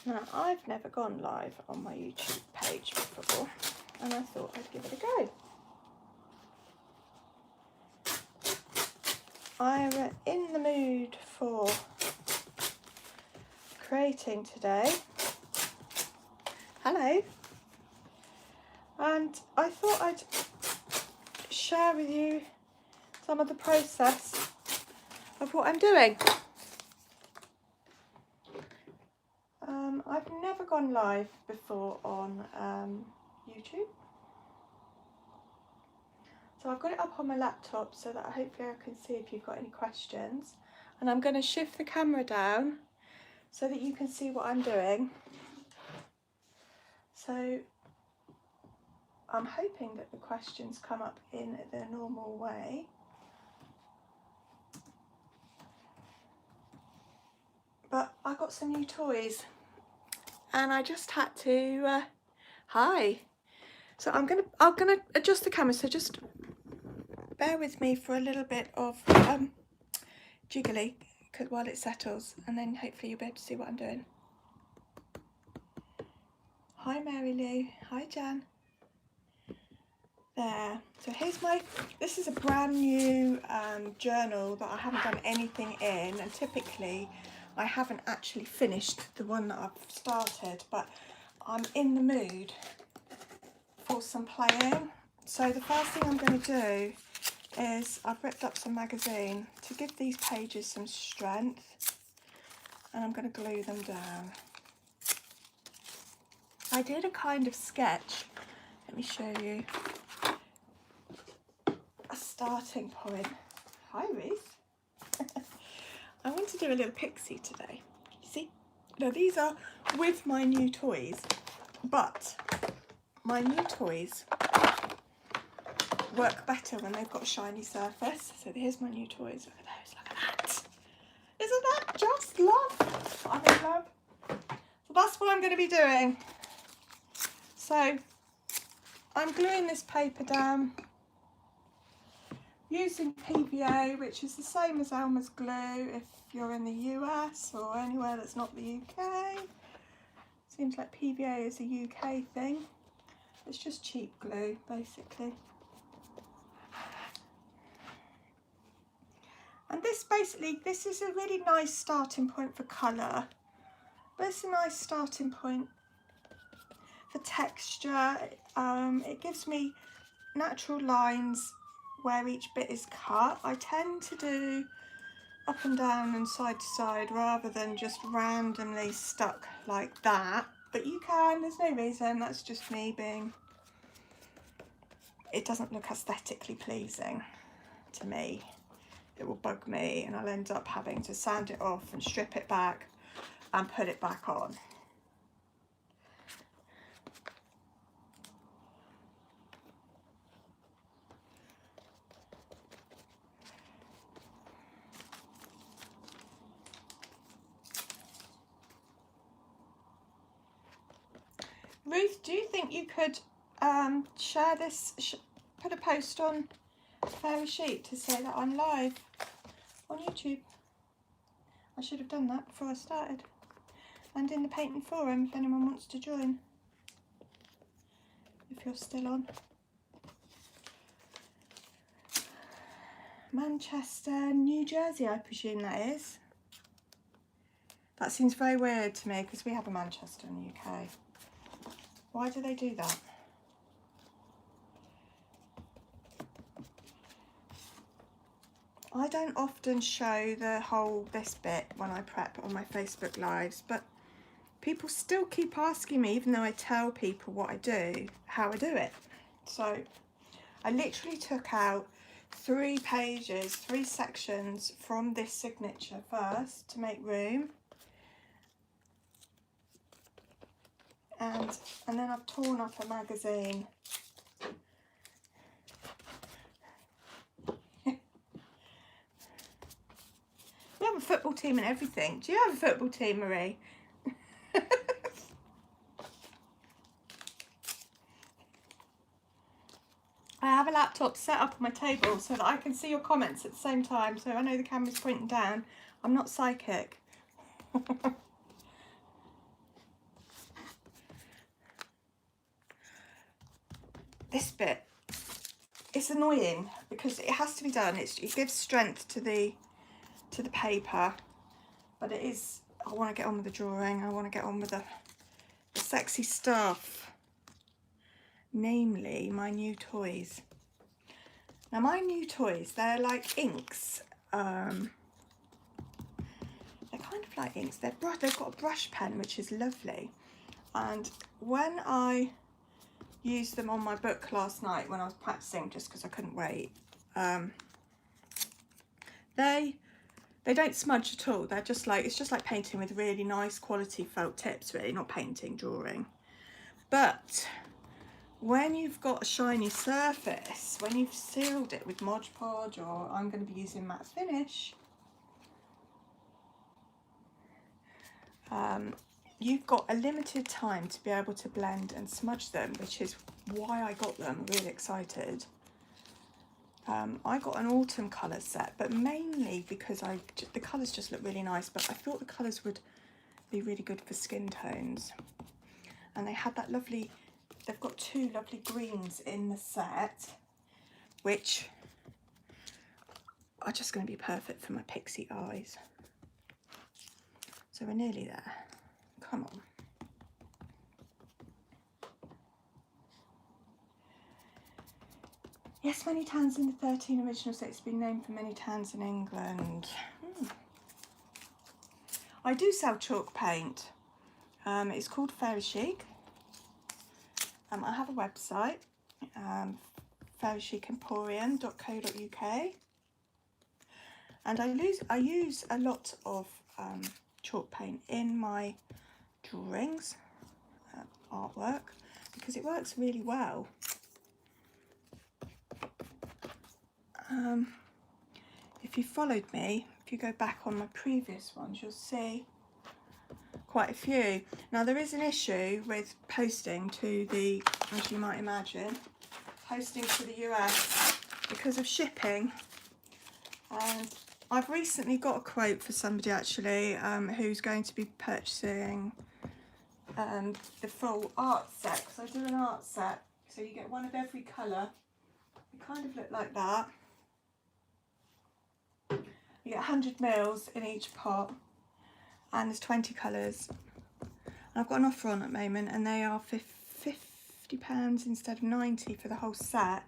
Now, I've never gone live on my YouTube page before, and I thought I'd give it a go. I'm in the mood for creating today. Hello. And I thought I'd share with you some of the process of what I'm doing. I've never gone live before on YouTube. So I've got it up on my laptop so that hopefully I can see if you've got any questions. And I'm going to shift the camera down so that you can see what I'm doing. So I'm hoping that the questions come up in the normal way. But I got some new toys and I just had to hi. So I'm gonna adjust the camera, so just bear with me for a little bit of jiggly while it settles, and then hopefully you'll be able to see what I'm doing. Hi Mary Lou, hi Jan. There, so here's this is a brand new journal that I haven't done anything in, and typically I haven't actually finished the one that I've started, but I'm in the mood for some playing. So the first thing I'm going to do is I've ripped up some magazine to give these pages some strength, and I'm going to glue them down. I did a kind of sketch, let me show you, a starting point. Hi Ruth. I want to do a little pixie today. You see? Now these are with my new toys, but my new toys work better when they've got a shiny surface. So here's my new toys. Look at those, look at that. Isn't that just love? I'm in love. So that's what I'm going to be doing. So I'm gluing this paper down using PVA, which is the same as Elmer's glue if you're in the US or anywhere that's not the UK. Seems like PVA is a UK thing. It's just cheap glue, basically. And this is a really nice starting point for colour. But it's a nice starting point for texture. It gives me natural lines where each bit is cut. I tend to do up and down and side to side rather than just randomly stuck like that. But you can, there's no reason, that's just me being, it doesn't look aesthetically pleasing to me. It will bug me and I'll end up having to sand it off and strip it back and put it back on. Ruth, do you think you could share this, put a post on Fairy Sheet to say that I'm live on YouTube? I should have done that before I started. And in the painting forum if anyone wants to join. If you're still on. Manchester, New Jersey, I presume that is. That seems very weird to me because we have a Manchester in the UK. Why do they do that? I don't often show this bit when I prep on my Facebook Lives, but people still keep asking me, even though I tell people what I do, how I do it. So I literally took out 3 pages, 3 sections from this signature first to make room. And then I've torn up a magazine. We have a football team and everything. Do you have a football team, Marie? I have a laptop set up on my table so that I can see your comments at the same time. So I know the camera's pointing down. I'm not psychic. this bit, it's annoying because it has to be done. It gives strength to the paper, but it is, I want to get on with the drawing. I want to get on with the sexy stuff, namely my new toys. Now my new toys, they're like inks. They're kind of like inks. They've got a brush pen, which is lovely. And when I used them on my book last night when I was practicing, just because I couldn't wait, they don't smudge at all. They're just like, it's just like painting with really nice quality felt tips, really, not painting, drawing. But when you've got a shiny surface, when you've sealed it with Mod Podge, or I'm going to be using matte finish, you've got a limited time to be able to blend and smudge them, which is why I got them. I'm really excited. I got an autumn colour set, but mainly because the colours just look really nice, but I thought the colours would be really good for skin tones. And they had that lovely, they've got two lovely greens in the set, which are just going to be perfect for my pixie eyes. So we're nearly there. Come on. Yes, many towns in the 13 original states have been named for many towns in England. I do sell chalk paint. It's called Fairy Chic. I have a website, chicemporium.co.uk, and I use a lot of chalk paint in my drawings, artwork, because it works really well. If you followed me, if you go back on my previous ones, you'll see quite a few. Now there is an issue with posting to the, as you might imagine, posting to the US because of shipping. And I've recently got a quote for somebody actually who's going to be purchasing the full art set, because I do an art set, so you get one of every colour. They kind of look like that. You get 100 mils in each pot, and there's 20 colours. And I've got an offer on at the moment, and they are £50 instead of 90 for the whole set,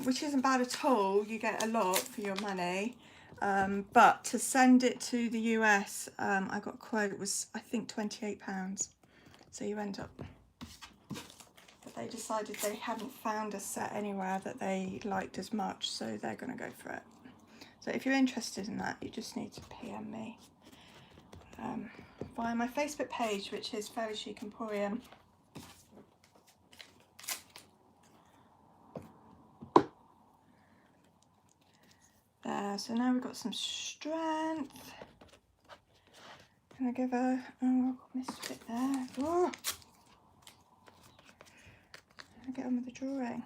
which isn't bad at all. You get a lot for your money. But to send it to the US, I got a quote, it was I think £28. So you end up, but they decided they hadn't found a set anywhere that they liked as much, so they're going to go for it. So if you're interested in that, you just need to PM me via my Facebook page, which is Fairy Chic Emporium. There, so now we've got some strength. Can I give a, oh, I missed a bit there. Oh. Can I get on with the drawing?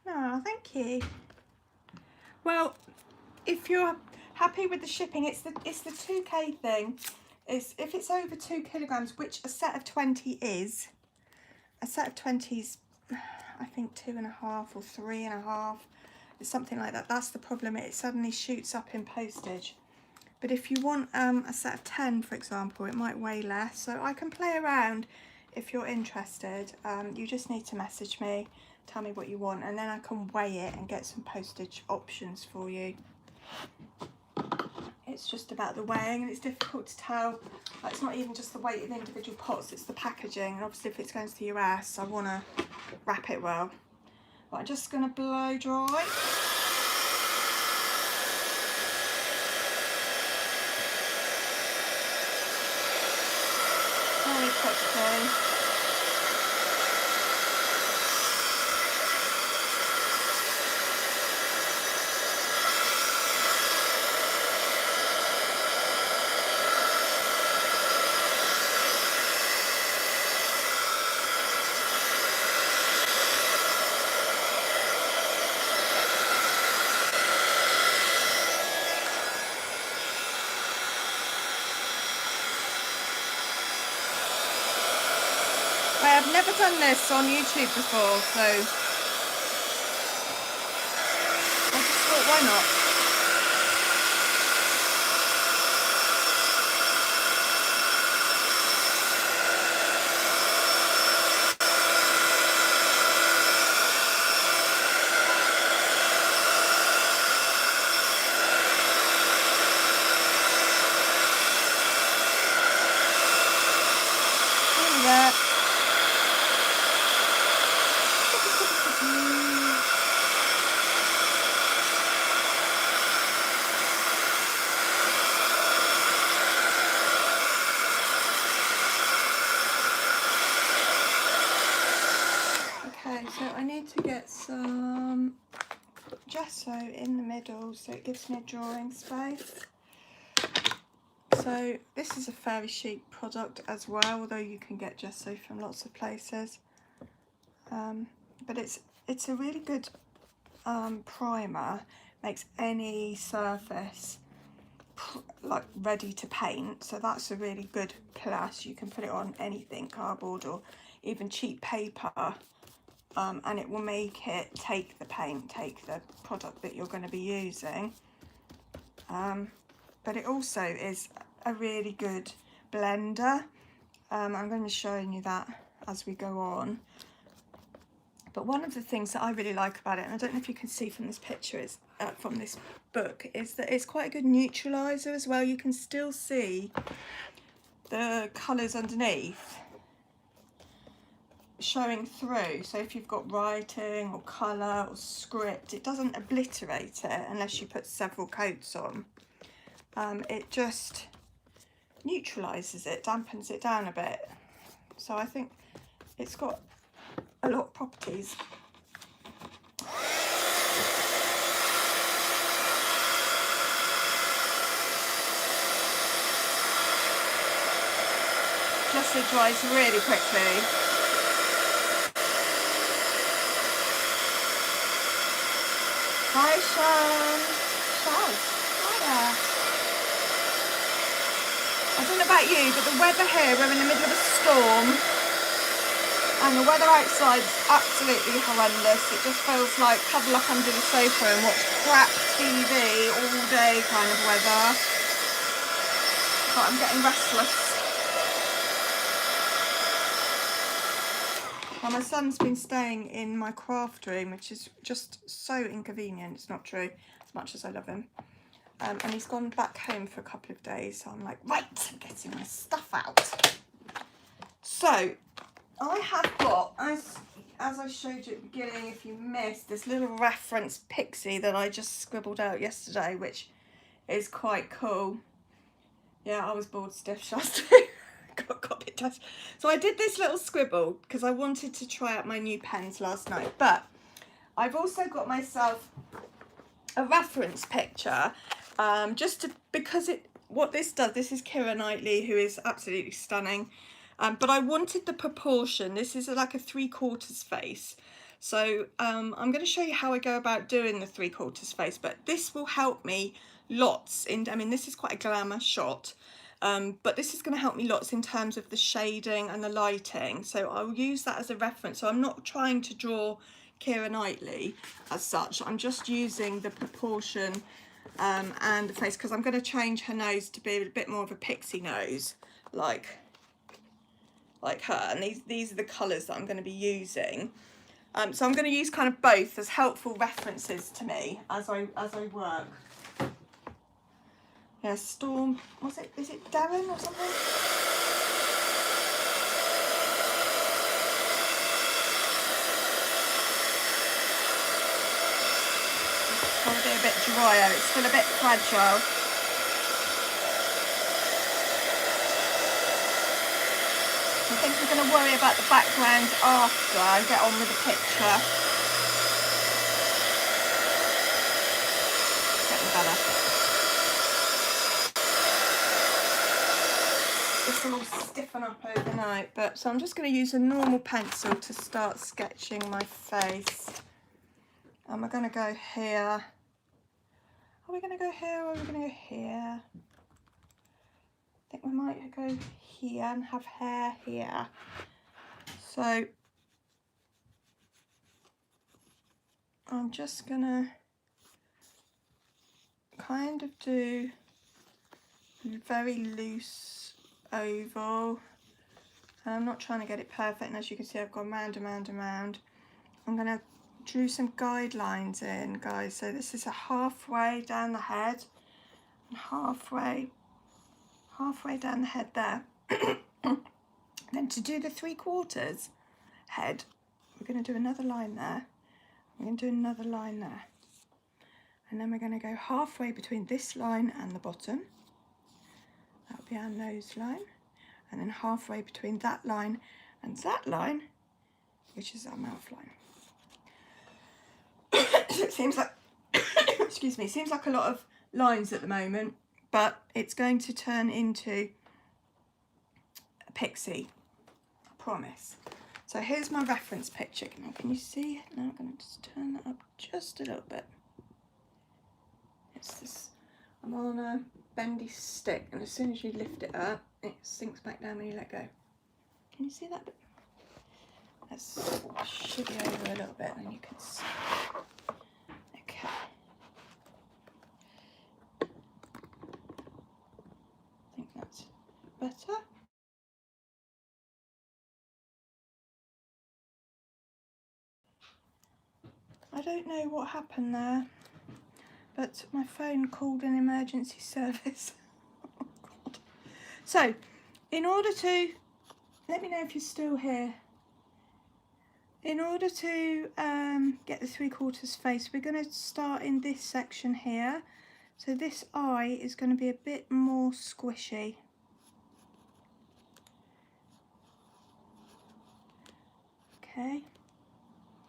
No, thank you. Well, if you're happy with the shipping, it's the 2K thing. Is if it's over 2 kilograms, which a set of 20 is. A set of 20 is, I think, 2.5 or 3.5. It's something like that. That's the problem. It suddenly shoots up in postage. But if you want a set of 10, for example, it might weigh less. So I can play around if you're interested. You just need to message me, tell me what you want, and then I can weigh it and get some postage options for you. It's just about the weighing, and it's difficult to tell. Like, it's not even just the weight of individual pots, it's the packaging. And obviously if it's going to the US, I want to wrap it well. But I'm just going to blow dry. Very quickly. Yeah, I've never done this on YouTube before, so I just thought, why not? There. Okay, so I need to get some gesso in the middle so it gives me a drawing space. So this is a Fairy Chic product as well, although you can get gesso from lots of places. But it's a really good primer, makes any surface like ready to paint, so that's a really good plus. You can put it on anything, cardboard or even cheap paper, and it will make it take the paint, take the product that you're going to be using. But it also is a really good blender. I'm going to be showing you that as we go on. But one of the things that I really like about it, and I don't know if you can see from this picture, is from this book, is that it's quite a good neutralizer as well. You can still see the colours underneath showing through. So if you've got writing or colour or script, it doesn't obliterate it unless you put several coats on. It just neutralises it, dampens it down a bit. So I think it's got a lot of properties. Gesso dries really quickly. Hi Sean. Shaz. Hiya. I don't know about you, but the weather here, we're in the middle of a storm. And the weather outside is absolutely horrendous. It just feels like cuddle up under the sofa and watch crap TV all day kind of weather. But I'm getting restless. Well, my son's been staying in my craft room, which is just so inconvenient. It's not true, as much as I love him. And he's gone back home for a couple of days. So I'm like, right, I'm getting my stuff out. So I have got, as I showed you at the beginning, if you missed, this little reference pixie that I just scribbled out yesterday, which is quite cool. Yeah, I was bored stiff, Shasta. got a bit touched. So I did this little scribble because I wanted to try out my new pens last night, but I've also got myself a reference picture, because what this does, this is Keira Knightley, who is absolutely stunning. But I wanted the proportion. This is like a 3/4 face. So I'm going to show you how I go about doing the 3/4 face, but this will help me lots I mean, this is quite a glamour shot, but this is going to help me lots in terms of the shading and the lighting. So I'll use that as a reference. So I'm not trying to draw Keira Knightley as such. I'm just using the proportion and the face, because I'm going to change her nose to be a bit more of a pixie nose, like her, and these are the colours that I'm going to be using. So I'm going to use kind of both as helpful references to me as I work. Yeah, Storm, is it Darren or something? It's got to be a bit drier, it's still a bit fragile. I think we're going to worry about the background after and get on with the picture. Getting better. This will all stiffen up overnight, but so I'm just going to use a normal pencil to start sketching my face. And we're going to go here. Are we going to go here or are we going to go here? I think we might go here and have hair here. So I'm just gonna kind of do a very loose oval. I'm not trying to get it perfect, and as you can see I've gone round and round and round. I'm gonna draw some guidelines in, guys. So this is a halfway down the head, and halfway down the head there. Then to do the 3/4 head, we're going to do another line there. We're going to do another line there. And then we're going to go halfway between this line and the bottom. That'll be our nose line. And then halfway between that line and that line, which is our mouth line. So it seems like, excuse me, seems like a lot of lines at the moment, but it's going to turn into a pixie, I promise. So here's my reference picture. Now, can you see it? Now I'm going to just turn that up just a little bit. It's this, I'm on a bendy stick, and as soon as you lift it up, it sinks back down when you let go. Can you see that bit? Let's shimmy over a little bit, and then you can see. Okay. I think that's better. I don't know what happened there, but my phone called an emergency service. Oh God. So, in order to, let me know if you're still here. In order to get the 3/4 face, we're going to start in this section here. So this eye is going to be a bit more squishy. Okay,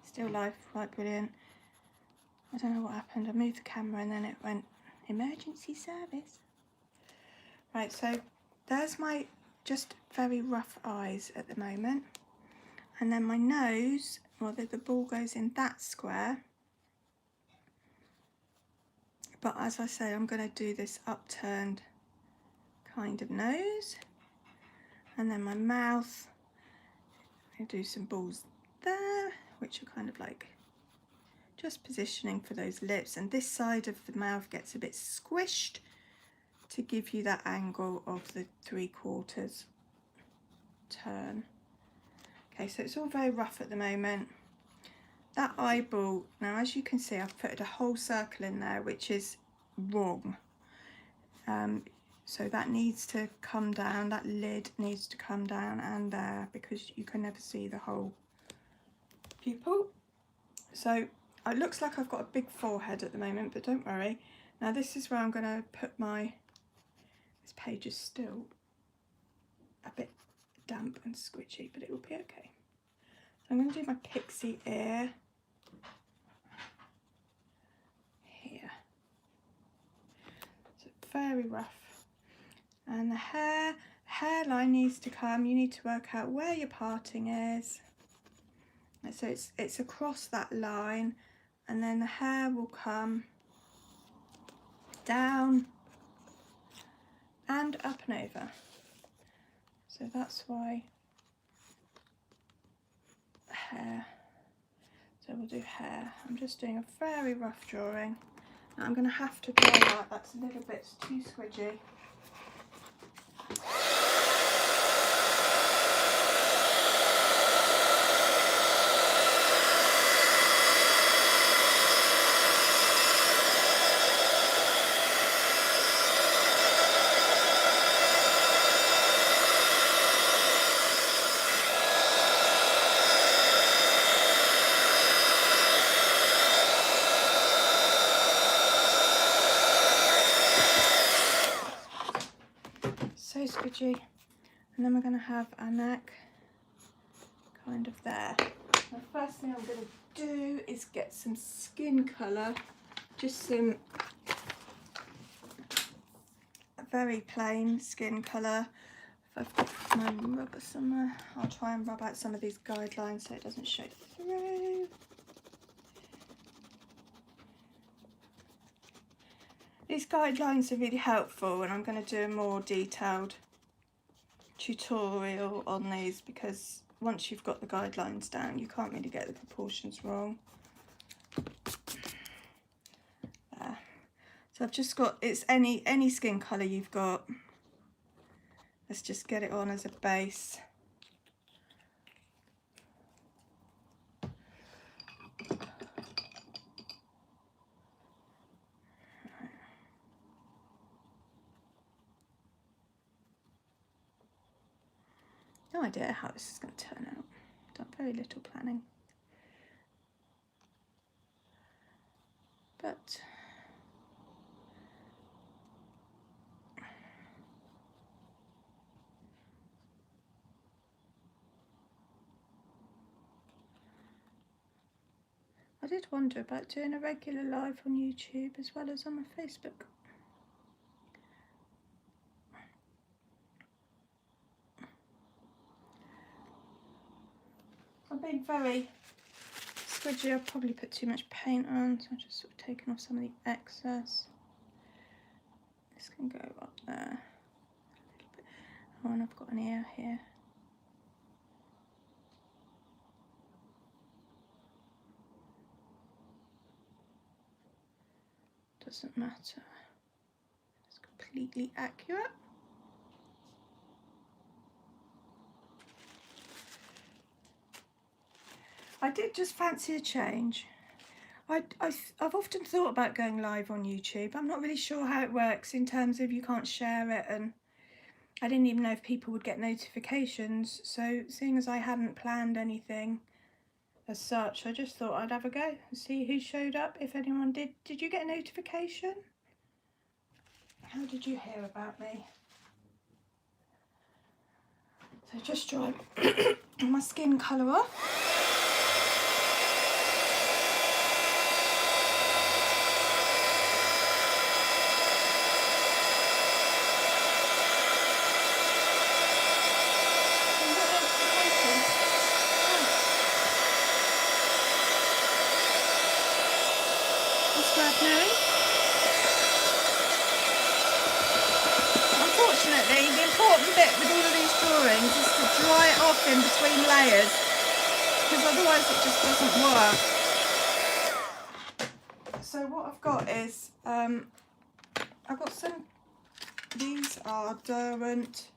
still live, right, brilliant. I don't know what happened, I moved the camera and then it went emergency service. Right, so there's my just very rough eyes at the moment. And then my nose, well, the ball goes in that square. But as I say, I'm going to do this upturned kind of nose. And then my mouth, I'm going to do some balls there, which are kind of like just positioning for those lips. And this side of the mouth gets a bit squished to give you that angle of the 3/4 turn. Okay, so it's all very rough at the moment. That eyeball, now as you can see, I've put a whole circle in there, which is wrong. So that needs to come down, that lid needs to come down and there, because you can never see the whole pupil. So it looks like I've got a big forehead at the moment, but don't worry. Now this is where I'm going to put my, this page is still a bit damp and squidgy, but it will be okay. So I'm going to do my pixie ear here. So very rough. And the hairline needs to come. You need to work out where your parting is. And so it's across that line, and then the hair will come down and up and over. So that's why hair. So we'll do hair. I'm just doing a very rough drawing. Now I'm going to have to dry that. That's a little bit too squidgy. So squidgy. And then we're going to have our neck kind of there. The first thing I'm going to do is get some skin colour, just some very plain skin colour. If I've got my rubber somewhere, I'll try and rub out some of these guidelines so it doesn't show through. These guidelines are really helpful, and I'm going to do a more detailed tutorial on these, because once you've got the guidelines down, you can't really get the proportions wrong. There. So I've just got, it's any skin colour you've got. Let's just get it on as a base. No idea how this is going to turn out. Done very little planning. But I did wonder about doing a regular live on YouTube as well as on my Facebook. I've been very squidgy. I've probably put too much paint on, so I've just sort of taken off some of the excess. This can go up there a little bit. Oh, and I've got an ear here. Doesn't matter. It's completely accurate. I did just fancy a change. I've often thought about going live on YouTube. I'm not really sure how it works in terms of you can't share it, and I didn't even know if people would get notifications. So seeing as I hadn't planned anything as such, I just thought I'd have a go and see who showed up, if anyone did. Did you get a notification? How did you hear about me? So just dry my skin colour off. Unfortunately, the important bit with all of these drawings is to dry it off in between layers, because otherwise it just doesn't work. So what I've got is, I've got some, these are Derwent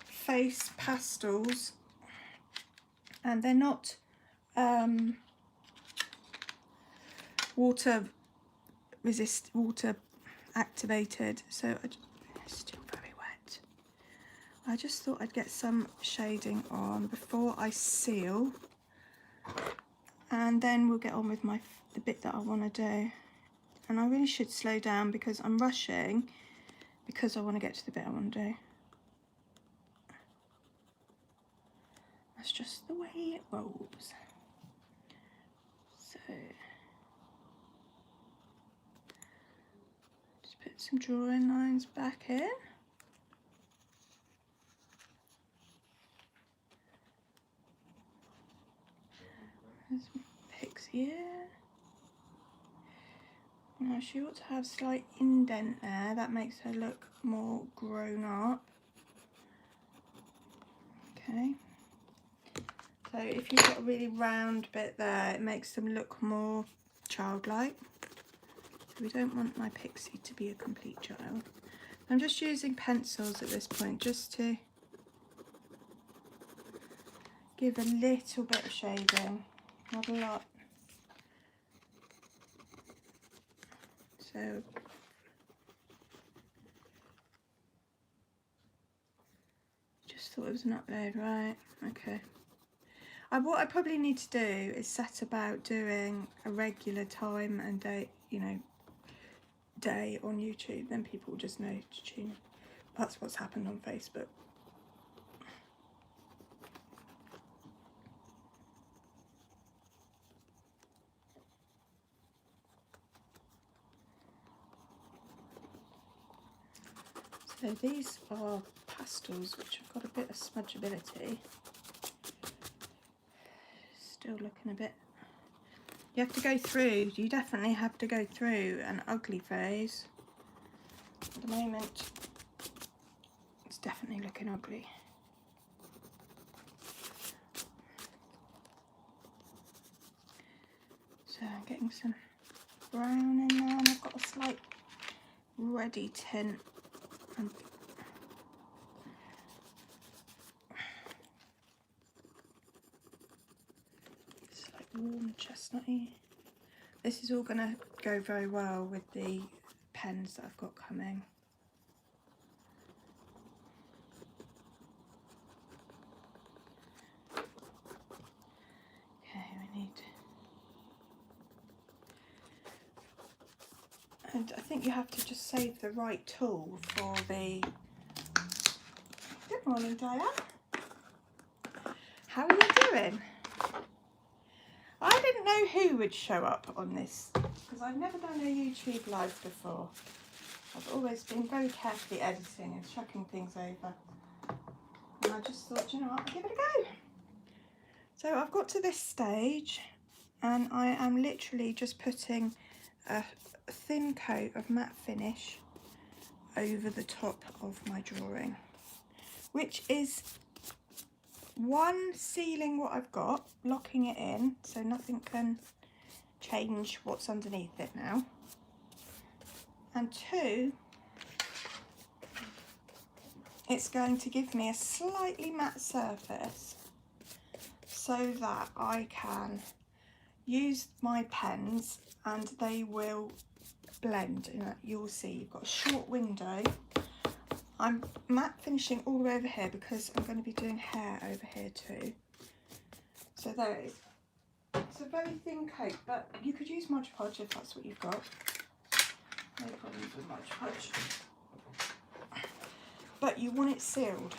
Face Pastels, and they're not water activated, so it's still very wet. I just thought I'd get some shading on before I seal, and then we'll get on with the bit that I want to do. And I really should slow down because I'm rushing, because I want to get to the bit I want to do. That's just the way it rolls. So just put some drawing lines back in. There's my pixie here. Now she ought to have a slight indent there. That makes her look more grown up. Okay. So if you've got a really round bit there, it makes them look more childlike. So we don't want my pixie to be a complete child. I'm just using pencils at this point just to give a little bit of shading, not a lot. So just thought it was an upload, right? Okay. What I probably need to do is set about doing a regular time and date, day on YouTube. Then people will just know to tune in. That's what's happened on Facebook. So these are pastels, which have got a bit of smudgeability. Still looking a bit. You have to go through, you definitely have to go through an ugly phase. At the moment, it's definitely looking ugly. getting some brown in there, and I've got a slight reddy tint. And it's like warm chestnutty. This is all going to go very well with the pens that I've got coming. Okay, we need... And I think you have to just save the right tool for the... Good morning, Diane. How are you doing? I didn't know who would show up on this because I've never done a YouTube live before. I've always been very carefully editing and chucking things over. And I just thought, you know what, I'll give it a go. So I've got to this stage and I am literally just putting a thin coat of matte finish over the top of my drawing, which is one, sealing what I've got, locking it in so nothing can change what's underneath it now, and two, it's going to give me a slightly matte surface so that I can use my pens and they will blend. You'll see you've got a short window. I'm matte finishing all the way over here because I'm going to be doing hair over here too. So there it is. It's a very thin coat, but you could use Mod Podge if that's what you've got. No problems with Mod Podge. But you want it sealed.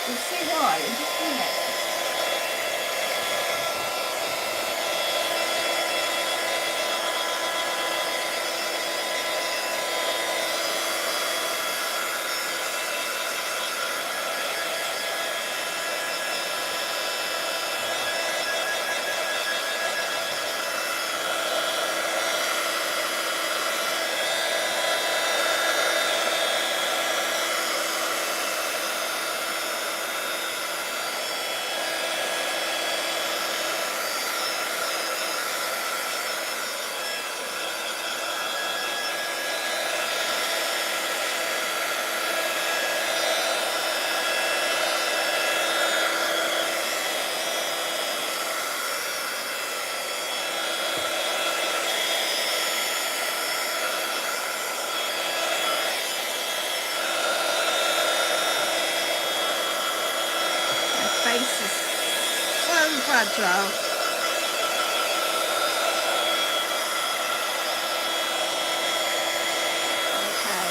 You'll see why in just a minute. Fragile. Okay.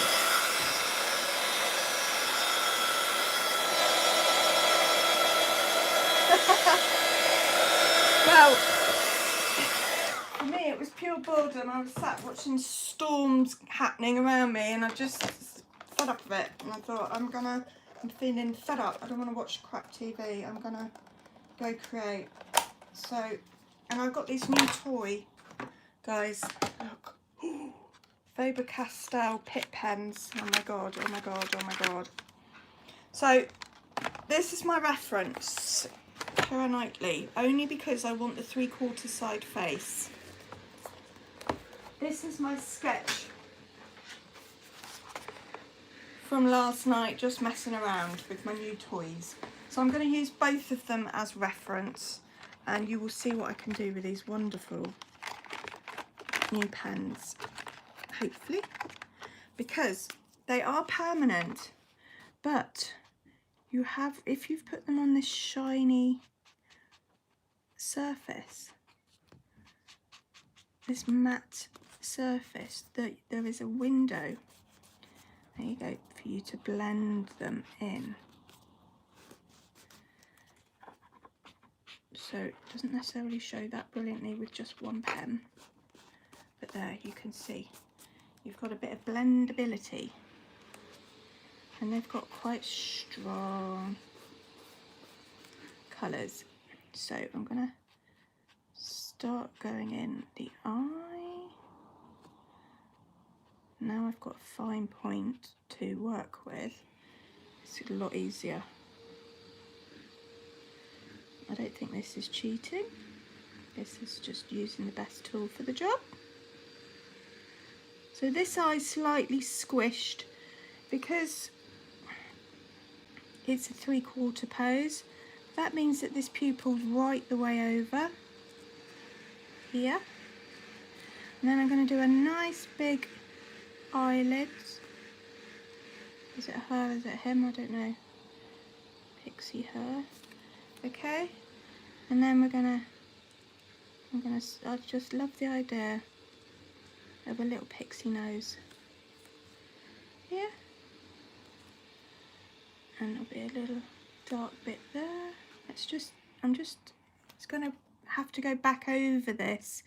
Well, for me it was pure boredom. I was sat watching storms happening around me and I just fed up of it, and I thought I'm feeling fed up. I don't want to watch crap TV. I'm gonna go create. So, and I've got this new toy, guys, look, Faber-Castell Pitt pens. Oh my god, oh my god, oh my god. So this is my reference, Keira Knightley, only because I want the 3/4 side face. This is my sketch from last night, just messing around with my new toys. So I'm going to use both of them as reference, and you will see what I can do with these wonderful new pens, hopefully, because they are permanent, but you have, if you've put them on this shiny surface, this matte surface, there is a window, there you go, for you to blend them in. So it doesn't necessarily show that brilliantly with just one pen, but there you can see you've got a bit of blendability, and they've got quite strong colours. So I'm gonna start going in the eye. Now I've got a fine point to work with. It's a lot easier. I don't think this is cheating. This is just using the best tool for the job. So this eye's slightly squished because it's a 3/4 pose. That means that this pupil's right the way over here. And then I'm going to do a nice big eyelid. Is it her? Is it him? I don't know. Pixie her. Okay. And then I just love the idea of a little pixie nose. Yeah. And there'll be a little dark bit there. I'm just going to have to go back over this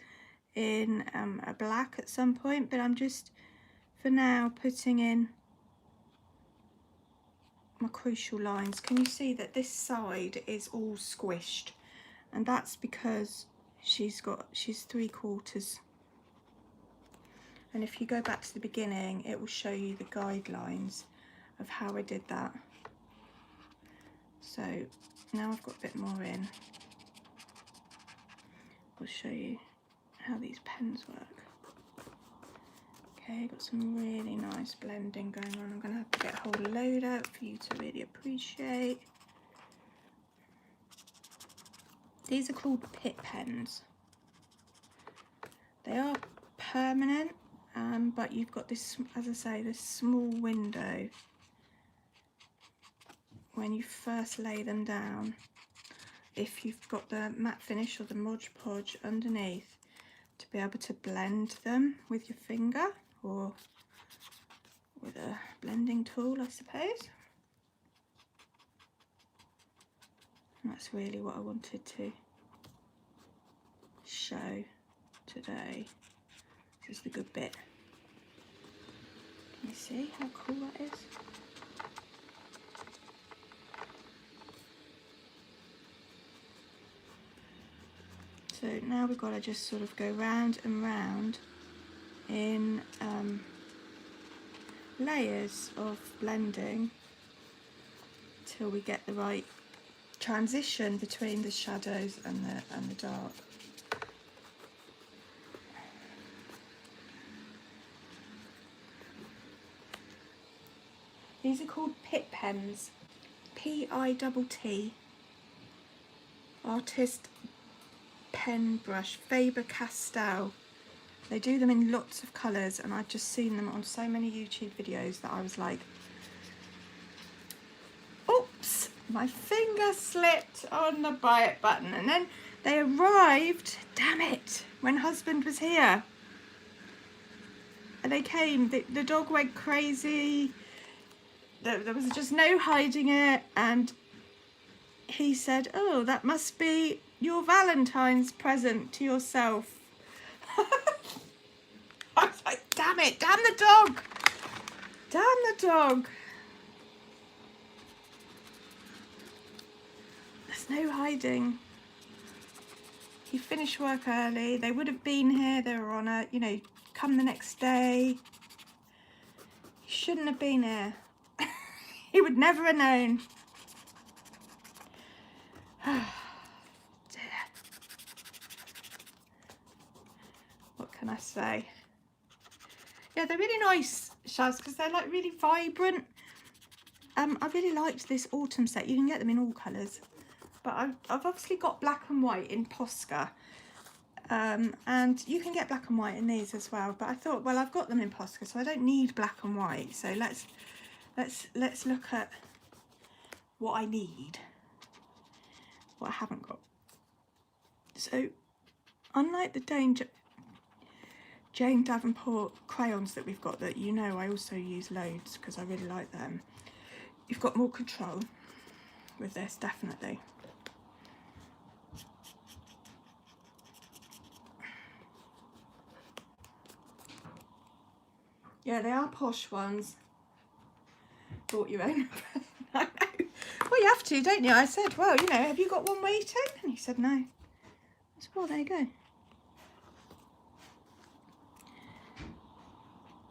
in a black at some point, but I'm just for now putting in my crucial lines. Can you see that this side is all squished? And that's because she's 3/4. And if you go back to the beginning, it will show you the guidelines of how I did that. So now I've got a bit more in, I'll show you how these pens work. Okay, got some really nice blending going on. I'm going to have to get a whole load out for you to really appreciate. These are called pit pens. They are permanent, but you've got this, as I say, this small window when you first lay them down. If you've got the matte finish or the Mod Podge underneath, to be able to blend them with your finger or with a blending tool, I suppose. And that's really what I wanted to show today. This is the good bit. Can you see how cool that is? So now we've got to just sort of go round and round in layers of blending till we get the right transition between the shadows and the dark. These are called pit pens. P-I-T-T. Artist pen brush, Faber-Castell. They do them in lots of colours, and I've just seen them on so many YouTube videos that I was like, oops, my finger slipped on the buy it button. And then they arrived, damn it, when husband was here. And they came, the dog went crazy. There was just no hiding it, and he said, oh, that must be your Valentine's present to yourself. I was like, damn it, damn the dog, damn the dog. There's no hiding. He finished work early. They would have been here. They were on a, you know, come the next day. He shouldn't have been here. He would never have known. Dear. What can I say? Yeah, they're really nice, Shaz, because they're like really vibrant. I really liked this autumn set. You can get them in all colours, but I've obviously got black and white in Posca, and you can get black and white in these as well. But I thought, well, I've got them in Posca, so I don't need black and white. So let's look at what I need, what I haven't got. So unlike the Jane Davenport crayons that we've got, that you know I also use loads because I really like them, you've got more control with this, definitely. Yeah, they are posh ones. Bought your own. I know. Well, you have to, don't you? I said, well, you know, have you got one waiting? And he said, no. I said, well, there you go.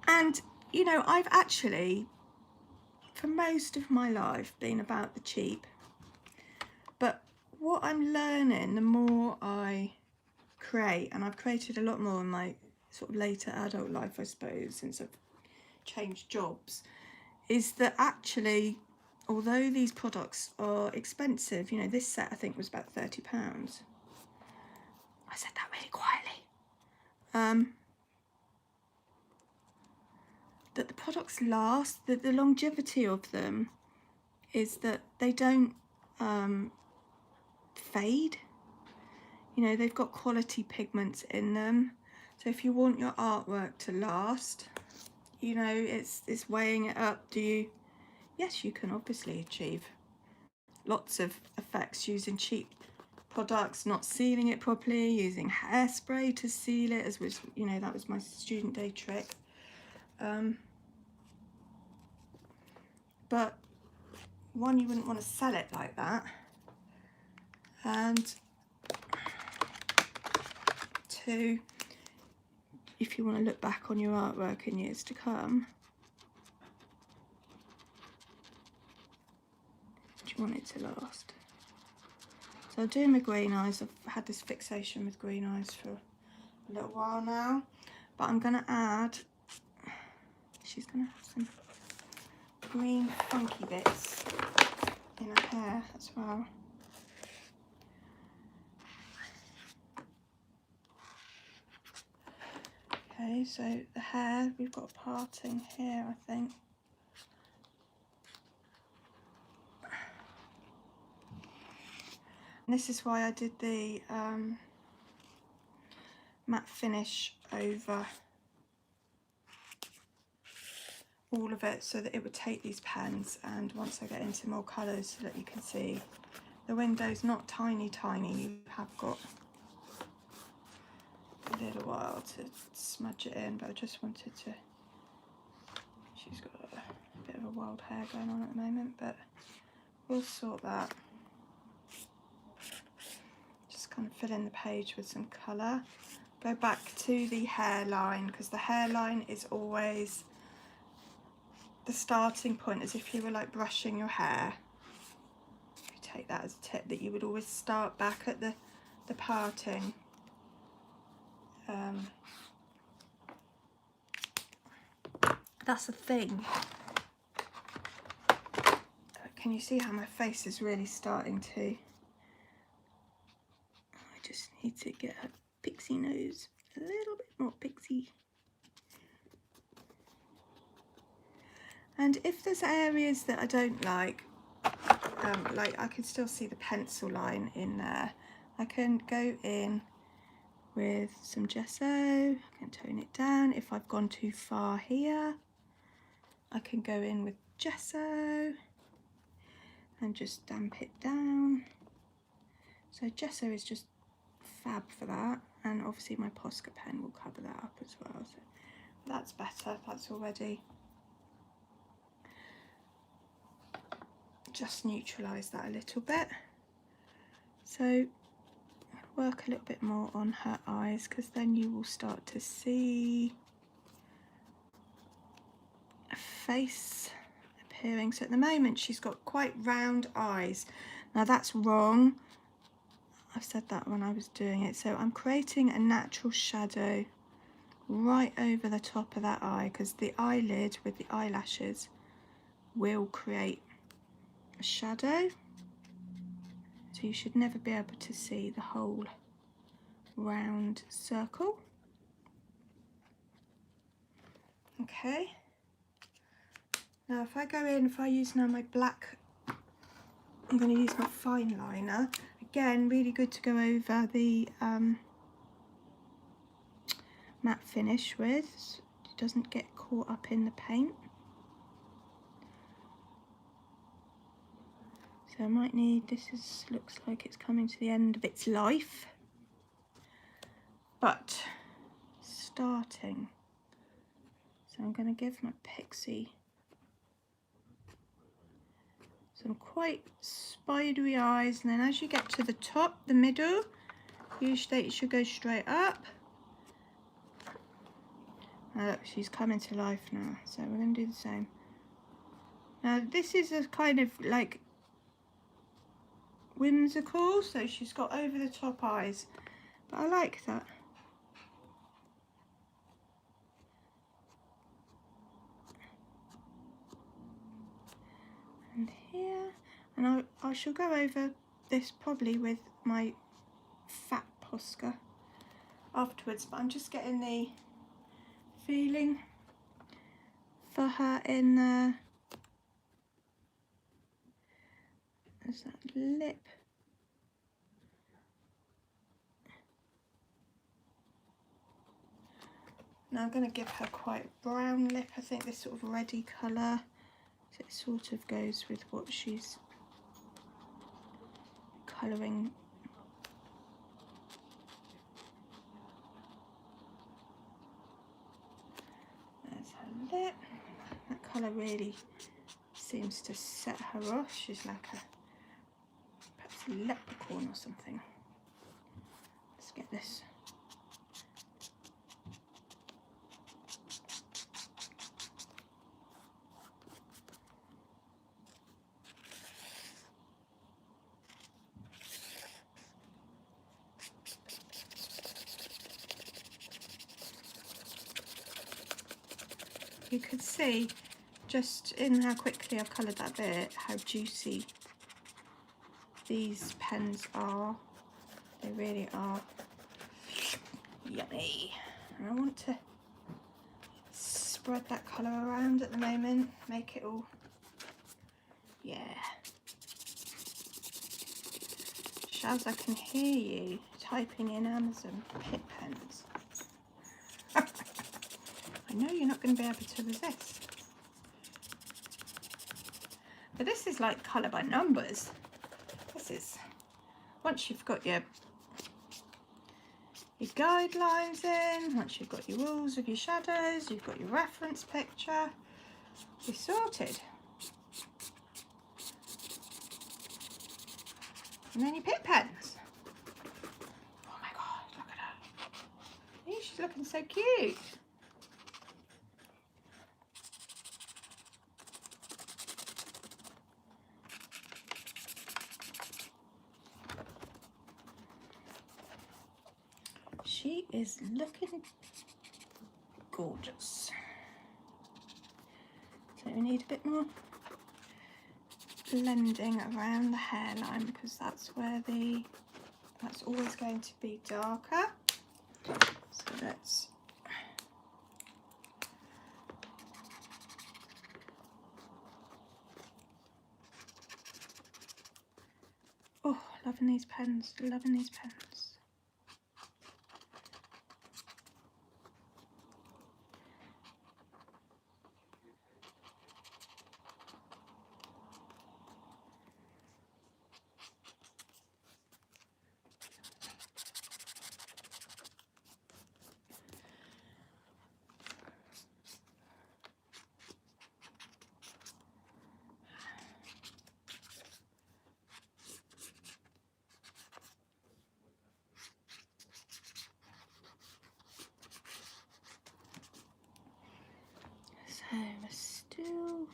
And, you know, I've actually, for most of my life, been about the cheap. But what I'm learning, the more I create, and I've created a lot more in my sort of later adult life, I suppose, since I've changed jobs, is that actually, although these products are expensive, you know, this set I think was about £30. I said that really quietly. That the products last, that the longevity of them is that they don't fade. You know, they've got quality pigments in them. So if you want your artwork to last, you know, it's weighing it up. Do you? Yes, you can obviously achieve lots of effects using cheap products, not sealing it properly, using hairspray to seal it, as was, you know, that was my student day trick. But one, you wouldn't want to sell it like that, and two, if you want to look back on your artwork in years to come, do you want it to last? So I'm doing my green eyes. I've had this fixation with green eyes for a little while now, but I'm going to add, she's going to have some green funky bits in her hair as well. Okay, so the hair, we've got a parting here, I think. And this is why I did the matte finish over all of it, so that it would take these pens, and once I get into more colours, so that you can see the window's not tiny, you have got a little while to smudge it in, but I just wanted to, she's got a bit of a wild hair going on at the moment, but we'll sort that. Just kind of fill in the page with some colour. Go back to the hairline, because the hairline is always the starting point, as if you were like brushing your hair. You take that as a tip, that you would always start back at the parting. That's the thing. Can you see how my face is really starting to? I just need to get a pixie nose, a little bit more pixie. And if there's areas that I don't like I can still see the pencil line in there, I can go in with some gesso, I can tone it down. If I've gone too far here, I can go in with gesso and just damp it down. So gesso is just fab for that, and obviously my Posca pen will cover that up as well, so that's better. That's already just neutralise that a little bit. So work a little bit more on her eyes, because then you will start to see a face appearing. So at the moment she's got quite round eyes. Now that's wrong. I said that when I was doing it. So I'm creating a natural shadow right over the top of that eye, because the eyelid with the eyelashes will create a shadow. So you should never be able to see the whole round circle. Okay. Now if I go in, if I use now my black, I'm going to use my fine liner. Again, really good to go over the matte finish with, so it doesn't get caught up in the paint. So I might need, looks like it's coming to the end of its life, but starting. So I'm going to give my pixie some quite spidery eyes, and then as you get to the top, the middle, usually it should go straight up. Now look, she's coming to life now, so we're going to do the same. Now this is a kind of like whimsical, so she's got over the top eyes, but I like that. And here, and I shall go over this probably with my fat Posca afterwards, but I'm just getting the feeling for her in there. There's that lip. Now I'm going to give her quite a brown lip. I think this sort of reddy colour, so it sort of goes with what she's colouring. There's her lip. That colour really seems to set her off. She's like perhaps a leprechaun or something. Let's get this. You could see just in how quickly I've coloured that bit, how juicy these pens are. They really are yummy. And I want to spread that colour around at the moment, make it all, yeah. Shaz, I can hear you typing in Amazon Pit pens. I know you're not going to be able to resist. But this is like colour by numbers. This is, once you've got your guidelines in, once you've got your rules of your shadows, you've got your reference picture, you're sorted. And then your pit pens. Oh my god, look at her. She's looking so cute. She is looking gorgeous. So we need a bit more blending around the hairline because that's where that's always going to be darker. So let's loving these pens, loving these pens. So we're still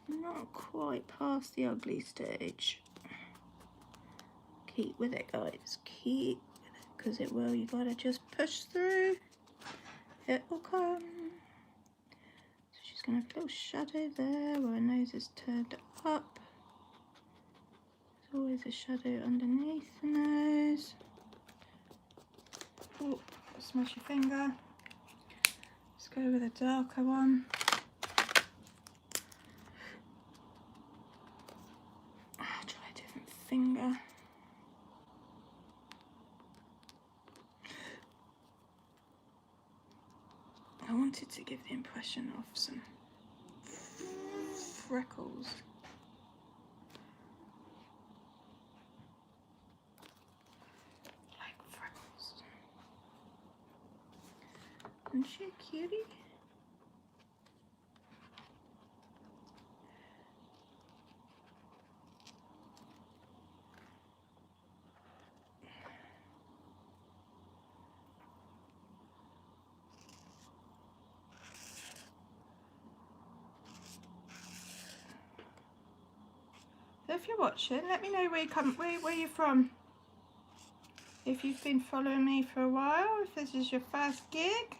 not quite past the ugly stage. Keep with it, guys. Keep with it, because it will. You gotta just push through. It will come. So she's gonna have a little shadow there where her nose is turned up. There's always a shadow underneath the nose. Oh, smash your finger. Let's go with a darker one. I'll try a different finger. I wanted to give the impression of some freckles. Like freckles. Isn't she a cutie? So if you're watching, let me know where you're from. if you've been following me for a while, if this is your first gig.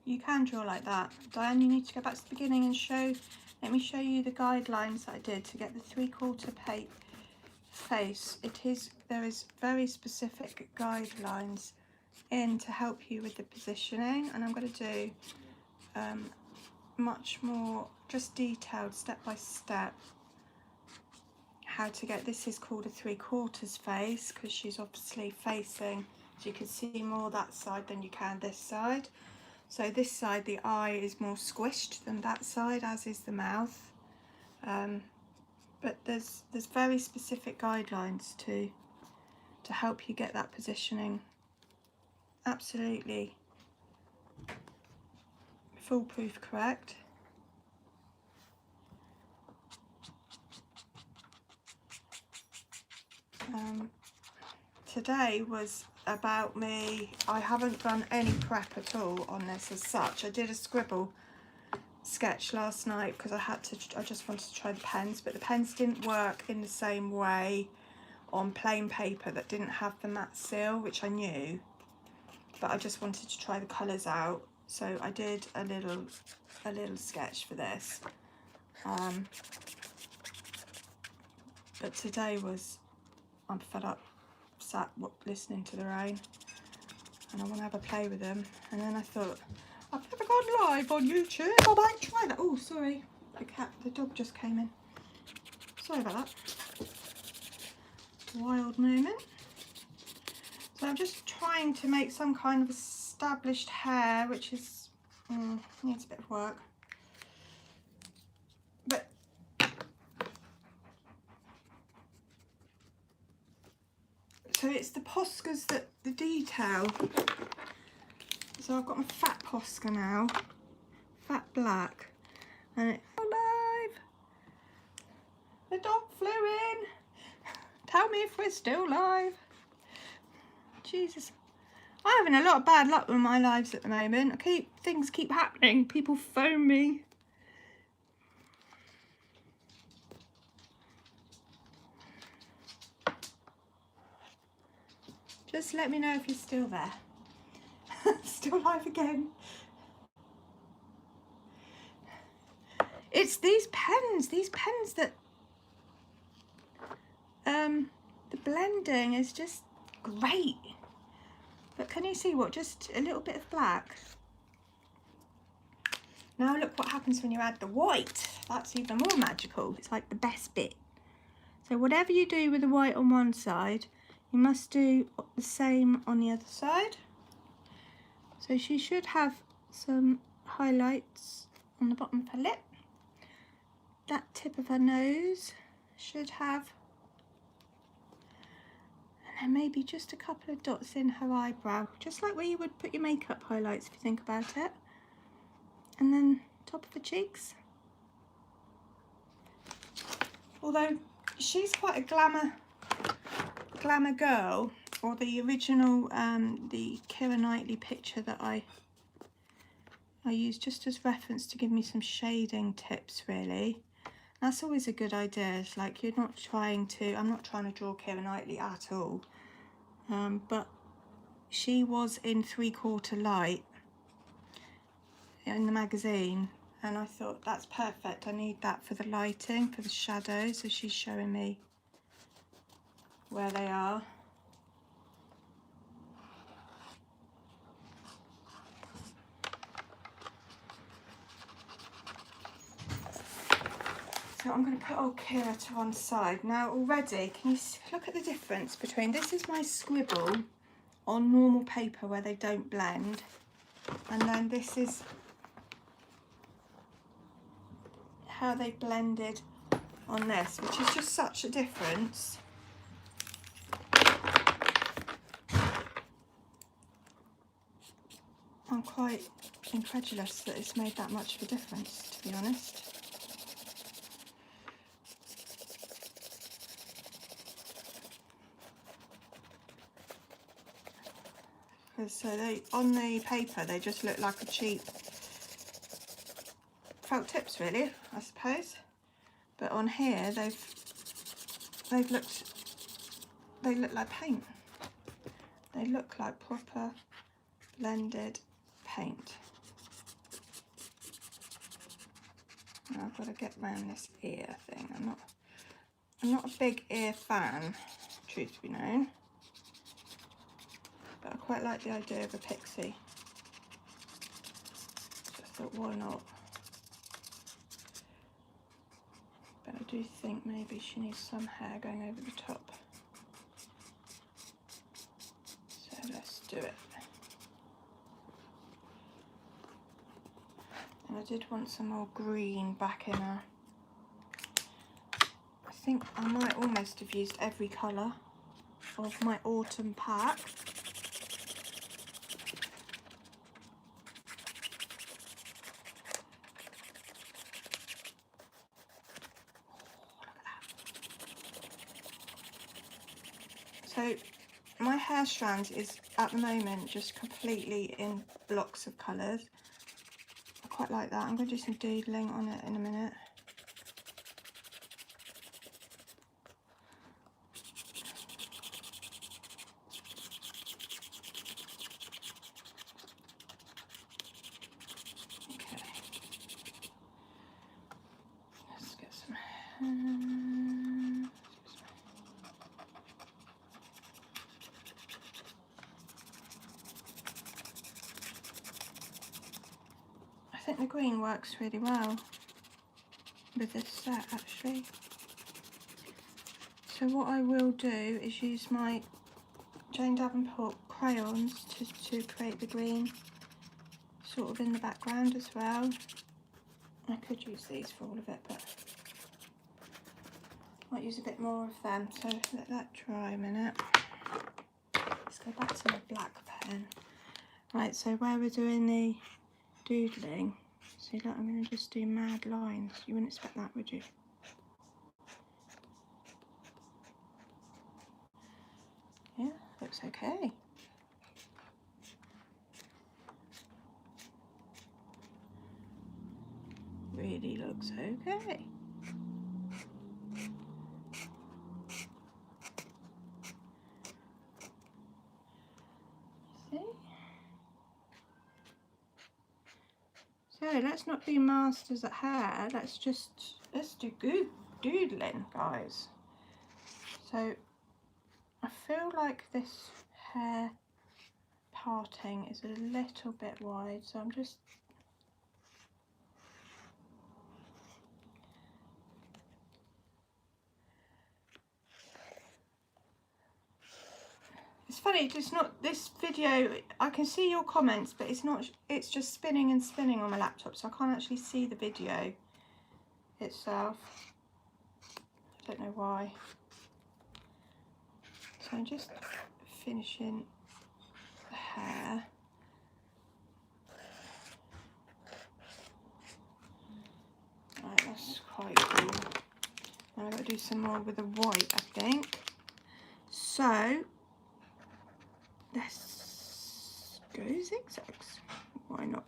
You can draw like that. Diane, you need to go back to the beginning and let me show you the guidelines that I did to get the 3/4 face. There is very specific guidelines in to help you with the positioning, and I'm going to do much more just detailed step by step how to get, this is called a 3/4 face because she's obviously facing, so you can see more that side than you can this side. So this side, the eye is more squished than that side, as is the mouth. But there's very specific guidelines to help you get that positioning absolutely foolproof correct. Today was about me. I haven't done any prep at all on this as such. I did a scribble sketch last night because I just wanted to try the pens, but the pens didn't work in the same way on plain paper that didn't have the matte seal, which I knew, but I just wanted to try the colours out, so I did a little sketch for this. But today was, I'm fed up sat listening to the rain and I want to have a play with them, and then I thought, I've never gone live on YouTube, I might try that. Oh, sorry, the dog just came in. Sorry about that. Wild moment. So I'm just trying to make some kind of established hair, which is needs a bit of work. But so it's the Poscas that the detail. So I've got my fat Posca now, fat black, and it's alive. The dog flew in. Tell me if we're still live. Jesus, I'm having a lot of bad luck with my lives at the moment. Things keep happening. People phone me. Just let me know if you're still there. Still live again. It's these pens that the blending is just great. But can you see what, just a little bit of black? Now look what happens when you add the white. That's even more magical. It's like the best bit. So whatever you do with the white on one side, you must do the same on the other side. So she should have some highlights on the bottom of her lip. That tip of her nose should have, and then maybe just a couple of dots in her eyebrow, just like where you would put your makeup highlights if you think about it. And then top of the cheeks. Although she's quite a glamour girl, or the original, the Keira Knightley picture that I used just as reference to give me some shading tips, really. That's always a good idea. It's like I'm not trying to draw Keira Knightley at all, but she was in 3/4 light in the magazine, and I thought that's perfect. I need that for the lighting, for the shadows, so she's showing me where they are. So I'm going to put old Keira to one side. Now already, can you look at the difference between, this is my scribble on normal paper where they don't blend, and then this is how they blended on this, which is just such a difference. I'm quite incredulous that it's made that much of a difference, to be honest. So they, on the paper, they just look like a cheap felt tips, really, I suppose. But on here, they look like paint. They look like proper blended paint. Now I've got to get around this ear thing. I'm not a big ear fan, truth be known. But I quite like the idea of a pixie. So I thought, why not? But I do think maybe she needs some hair going over the top. So let's do it. And I did want some more green back in her. I think I might almost have used every colour of my autumn pack. So my hair strand is at the moment just completely in blocks of colours. I quite like that. I'm going to do some doodling on it in a minute. Okay. Let's get some hair. I think the green works really well with this set, actually. So what I will do is use my Jane Davenport crayons to create the green sort of in the background as well. I could use these for all of it, but I might use a bit more of them, so let that dry a minute. Let's go back to my black pen. Right, so where we're doing the doodling, see that I'm going to just do mad lines. You wouldn't expect that, would you? Yeah, looks okay. Really looks okay. See? So let's not be masters at hair, let's do good doodling, guys. So I feel like this hair parting is a little bit wide, so I'm just it's funny, it's not this video, I can see your comments, but it's just spinning and spinning on my laptop, so I can't actually see the video itself. I don't know why. So I'm just finishing the hair. Right, that's quite cool. Now I've got to do some more with the white, I think. So let's go zigzags. Why not?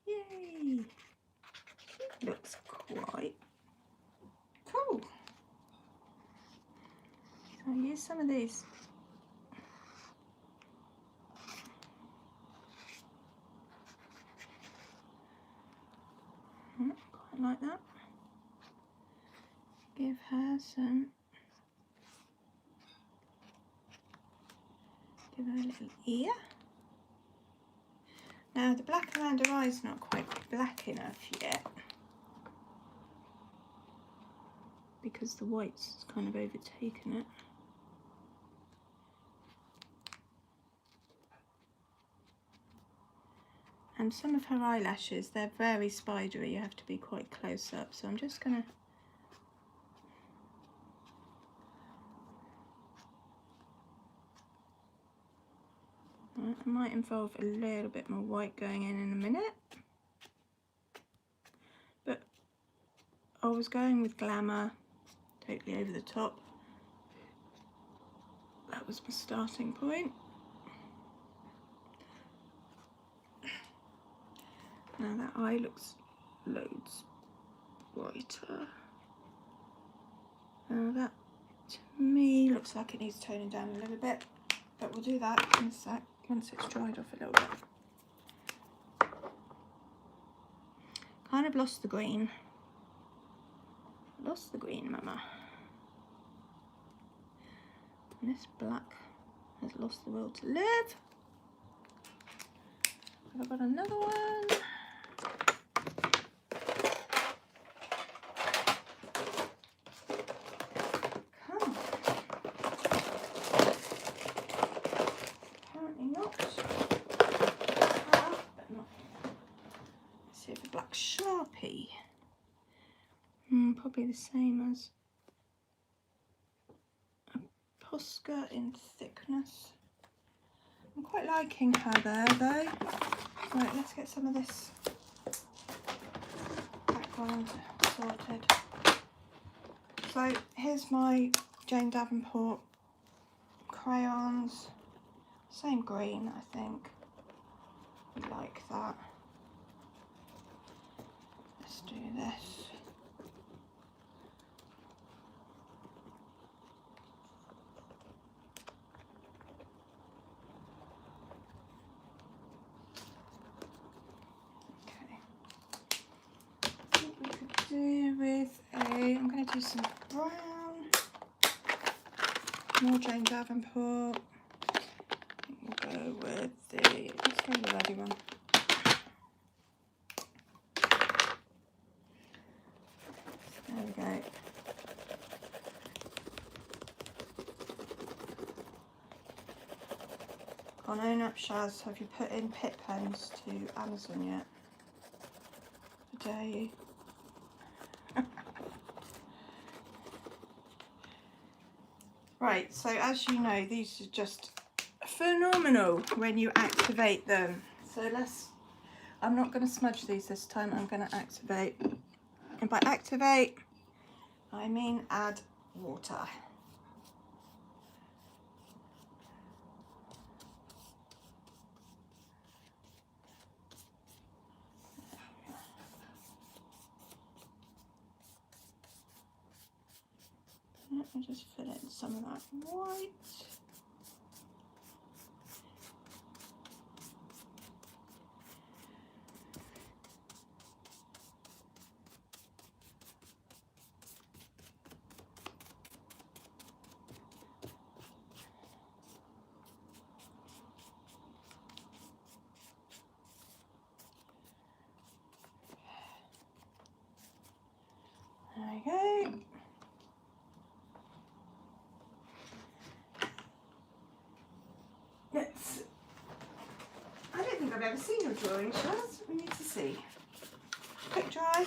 Yay! Looks quite cool. So I'll use some of these. Quite like that. Give her some. Give her a little ear. Now the black around her eye's not quite black enough yet, because the white's kind of overtaken it. And some of her eyelashes, they're very spidery, you have to be quite close up. So I'm just gonna it might involve a little bit more white going in a minute, but I was going with glamour, totally over the top. That was my starting point. Now that eye looks loads brighter. Now that to me looks like it needs toning down a little bit, but we'll do that in a sec once it's dried off a little bit. Kind of lost the green. Lost the green, mama. And this black has lost the will to live. I've got another one. Sharpie, probably the same as a Posca in thickness. I'm quite liking her there though. Right, let's get some of this background sorted. So here's my Jane Davenport crayons, same green I think, like that. Let's do this. Okay. What we could do with I'm going to do some brown, more Jane Davenport. I think we'll go with let's go with the ready one. There we go. Can't own up, Shaz. Have you put in pit pens to Amazon yet? How dare you? Right, so as you know, these are just phenomenal when you activate them. So I'm not going to smudge these this time, I'm going to activate. And by activate, I mean add water. Let me just fill in some of that white. There we go. I don't think I've ever seen your drawing, Shaz. We need to see. Quick dry.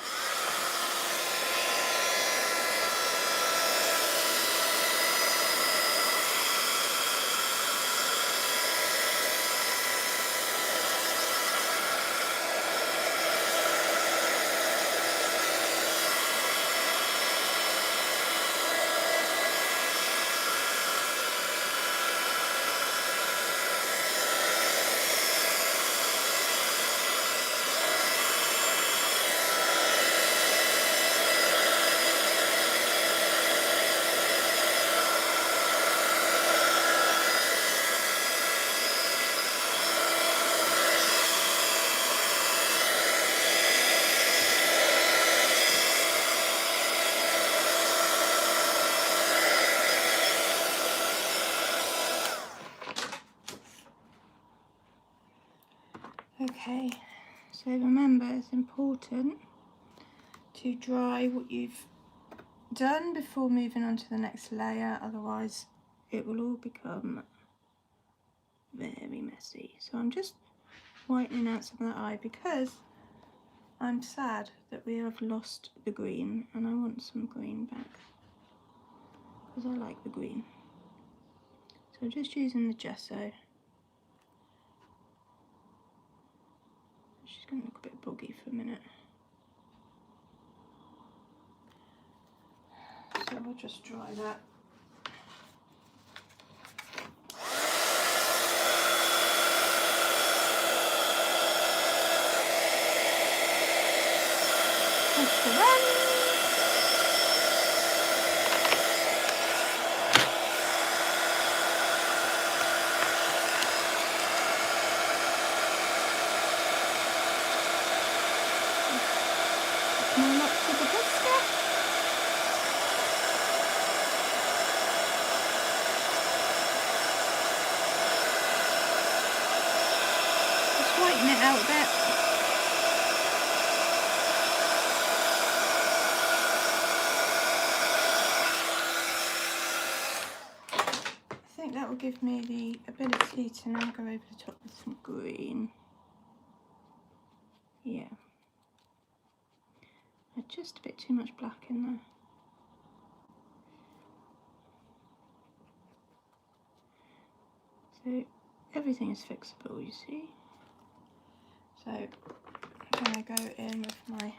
Okay, so remember it's important to dry what you've done before moving on to the next layer, otherwise it will all become very messy. So I'm just whitening out some of that eye because I'm sad that we have lost the green and I want some green back because I like the green. So just using the gesso. She's going to look a bit boggy for a minute. So we'll just dry that. Push the run. More lots of the biscuit. Just whiten it out a bit. I think that will give me the ability to now go over the top with some green. Yeah. Just a bit too much black in there. So everything is fixable, you see. So I'm going to go in with my,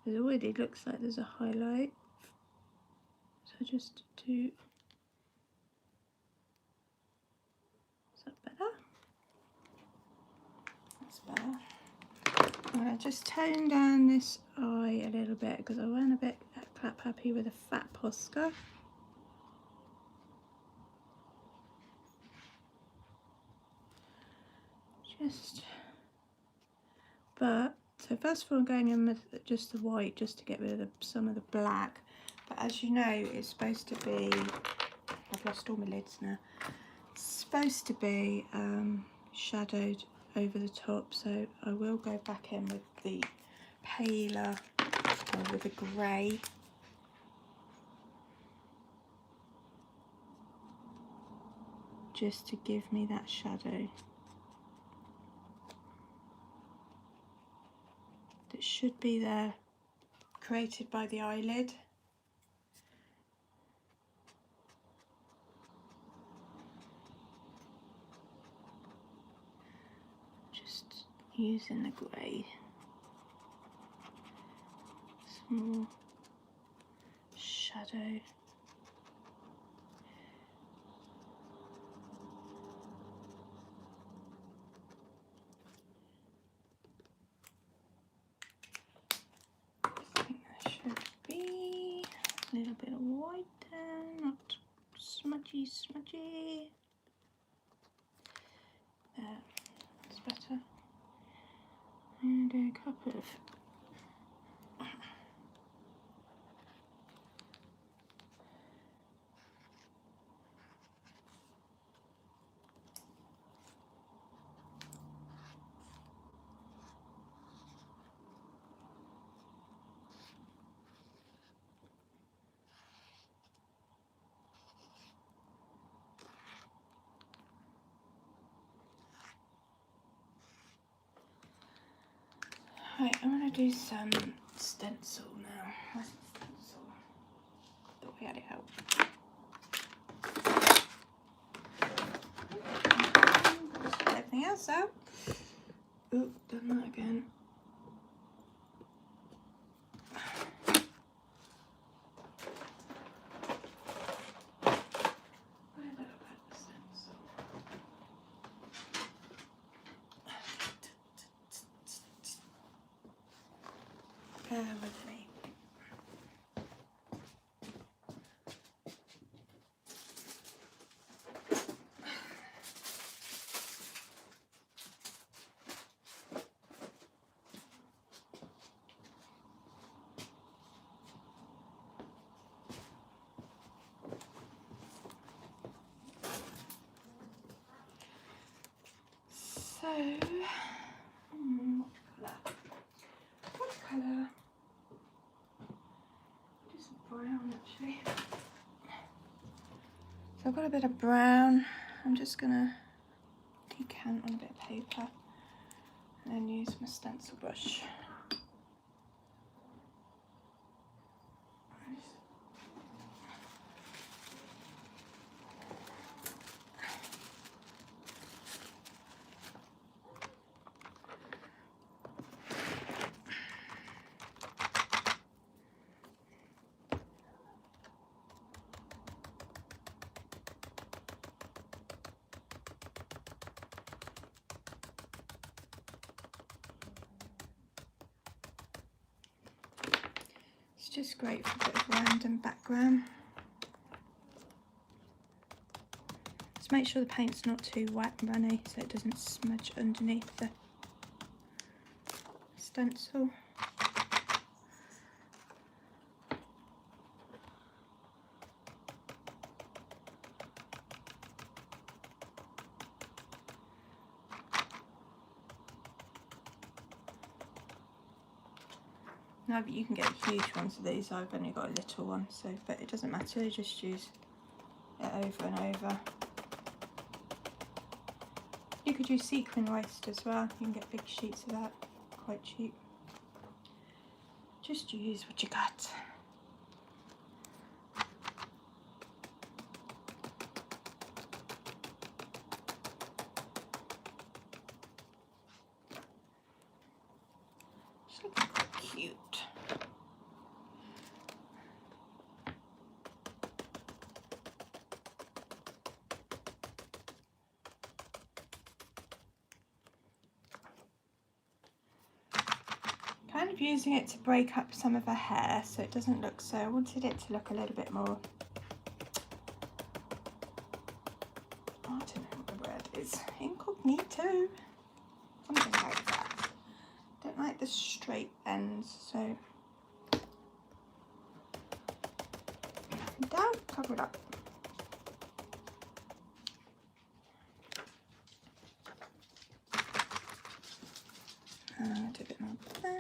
it already looks like there's a highlight. So just do, is that better? That's better. I'm going to just tone down this eye a little bit because I weren't a bit clap happy with a fat Posca. But so first of all I'm going in with just the white just to get rid of some of the black. But as you know, it's supposed to be, I've lost all my lids now, it's supposed to be shadowed over the top, so I will go back in with the paler, or with the grey. Just to give me that shadow that should be there, created by the eyelid. Just using the grey. Small shadow. I think that should be a little bit of white there, not smudgy. There, that's better. I'm going to do a couple of right, I'm going to do some stencil now. Where's the stencil? Thought we had it out. Let's get everything else out. Oh, done that again. Bear with me. So, what colour? Do some brown actually. So I've got a bit of brown. I'm just gonna decant on a bit of paper. and then use my stencil brush. Just great for a bit of random background. Just make sure the paint's not too wet and runny so it doesn't smudge underneath the stencil. No, but you can get huge ones of these. I've only got a little one, so but it doesn't matter. Just use it over and over. You could use sequin waste as well. You can get big sheets of that, quite cheap. Just use what you got. Just looking quite cute. Kind of using it to break up some of her hair so it doesn't look so, I wanted it to look a little bit more, I don't know what the word is, incognito, something like that. Don't like the straight ends, so down, cover it up. Do a bit more there.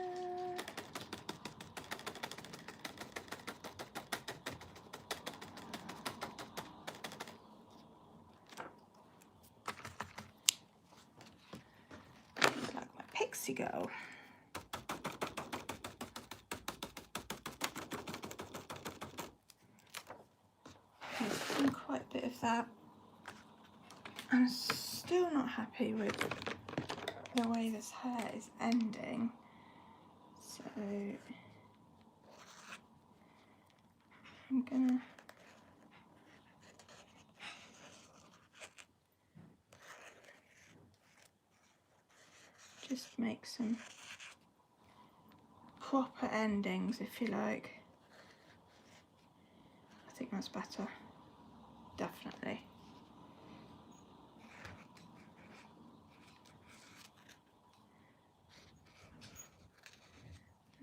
It's like my pixie girl. I've done quite a bit of that. I'm still not happy with the way this hair is ending, so I'm gonna just make some proper endings, if you like. I think that's better, definitely.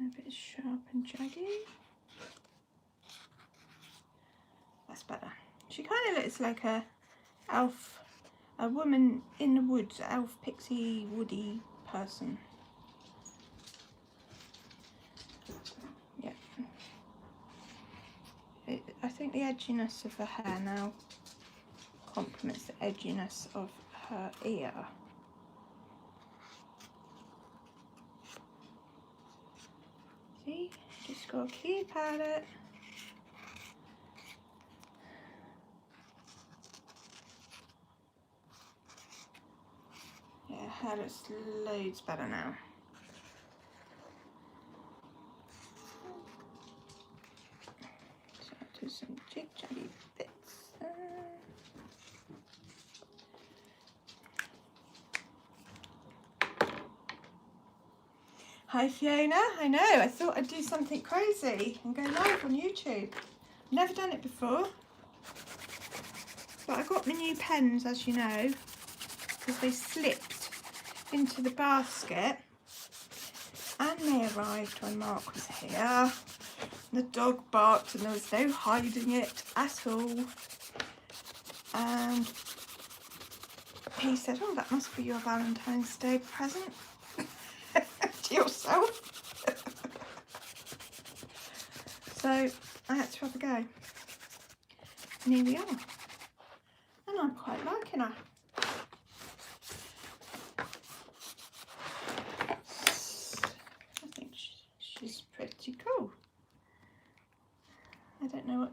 A bit sharp and jaggy. That's better. She kind of looks like a elf, a woman in the woods, elf, pixie, woody person. Yeah. I think the edginess of her hair now complements the edginess of her ear. See, just gotta keep at it. Yeah, hair looks loads better now. So I'll do some jig-jaggy bits. Hi Fiona, I know, I thought I'd do something crazy and go live on YouTube. Never done it before, but I got my new pens, as you know, because they slipped into the basket and they arrived when Mark was here. The dog barked and there was no hiding it at all, and he said, oh, that must be your Valentine's Day present to yourself. So I had to have a go, and here we are, and I'm quite liking her.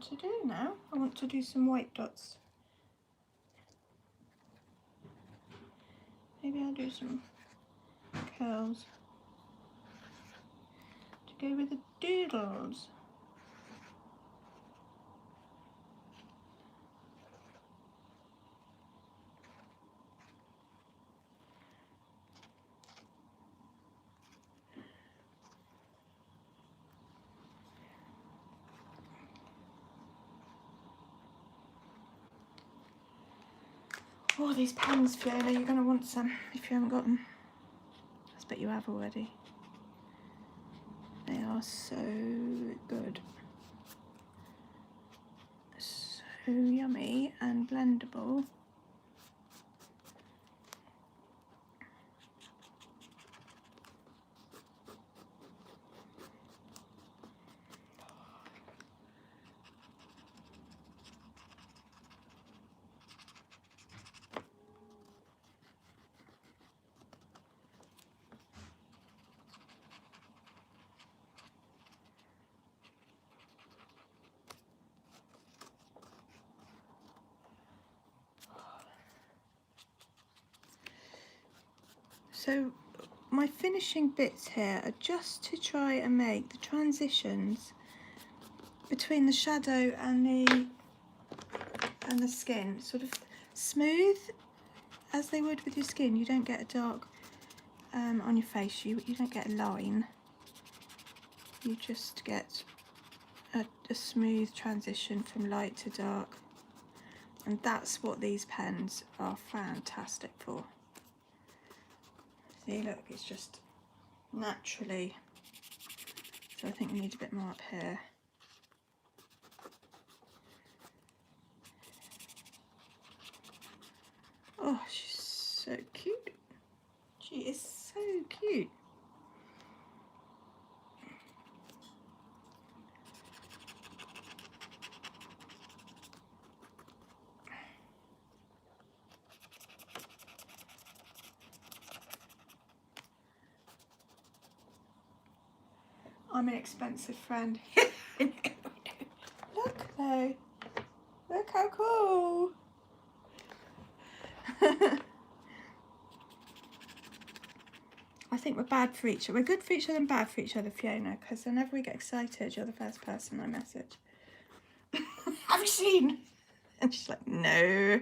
to do now. I want to do some white dots. Maybe I'll do some curls to go with the doodles. Oh, these pens, Fiona, you're going to want some if you haven't got them. I bet you have already. They are so good. So yummy and blendable. So my finishing bits here are just to try and make the transitions between the shadow and the skin sort of smooth as they would with your skin. You don't get a dark on your face, you don't get a line, you just get a smooth transition from light to dark, and that's what these pens are fantastic for. See, look, it's just naturally, so I think we need a bit more up here. Oh, she's so cute. She is so cute. I'm an expensive friend. Look though. Look how cool. I think we're bad for each other. We're good for each other and bad for each other, Fiona, because whenever we get excited, you're the first person I message. Have you seen? And she's like, no.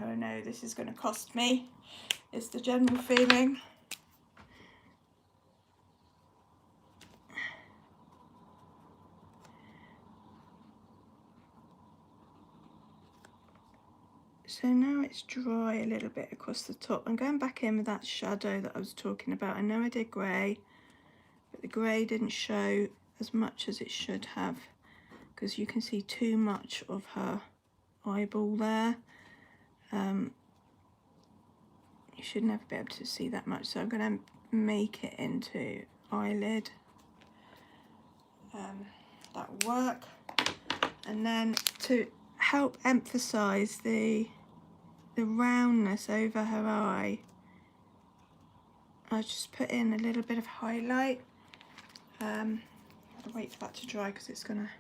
Oh no, this is going to cost me. It's the general feeling. So now it's dry a little bit across the top. I'm going back in with that shadow that I was talking about. I know I did grey, but the grey didn't show as much as it should have, because you can see too much of her eyeball there. You should never be able to see that much, so I'm going to make it into eyelid. That will work. And then to help emphasize the roundness over her eye, I just put in a little bit of highlight. I'll wait for that to dry because it's gonna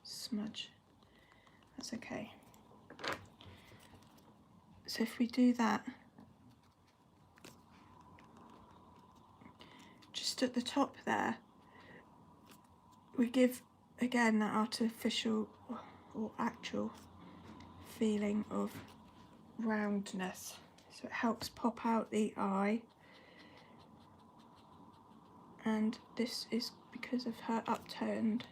smudge. That's okay. So if we do that just at the top there, we give again that artificial or actual feeling of roundness, so it helps pop out the eye. And this is because of her upturned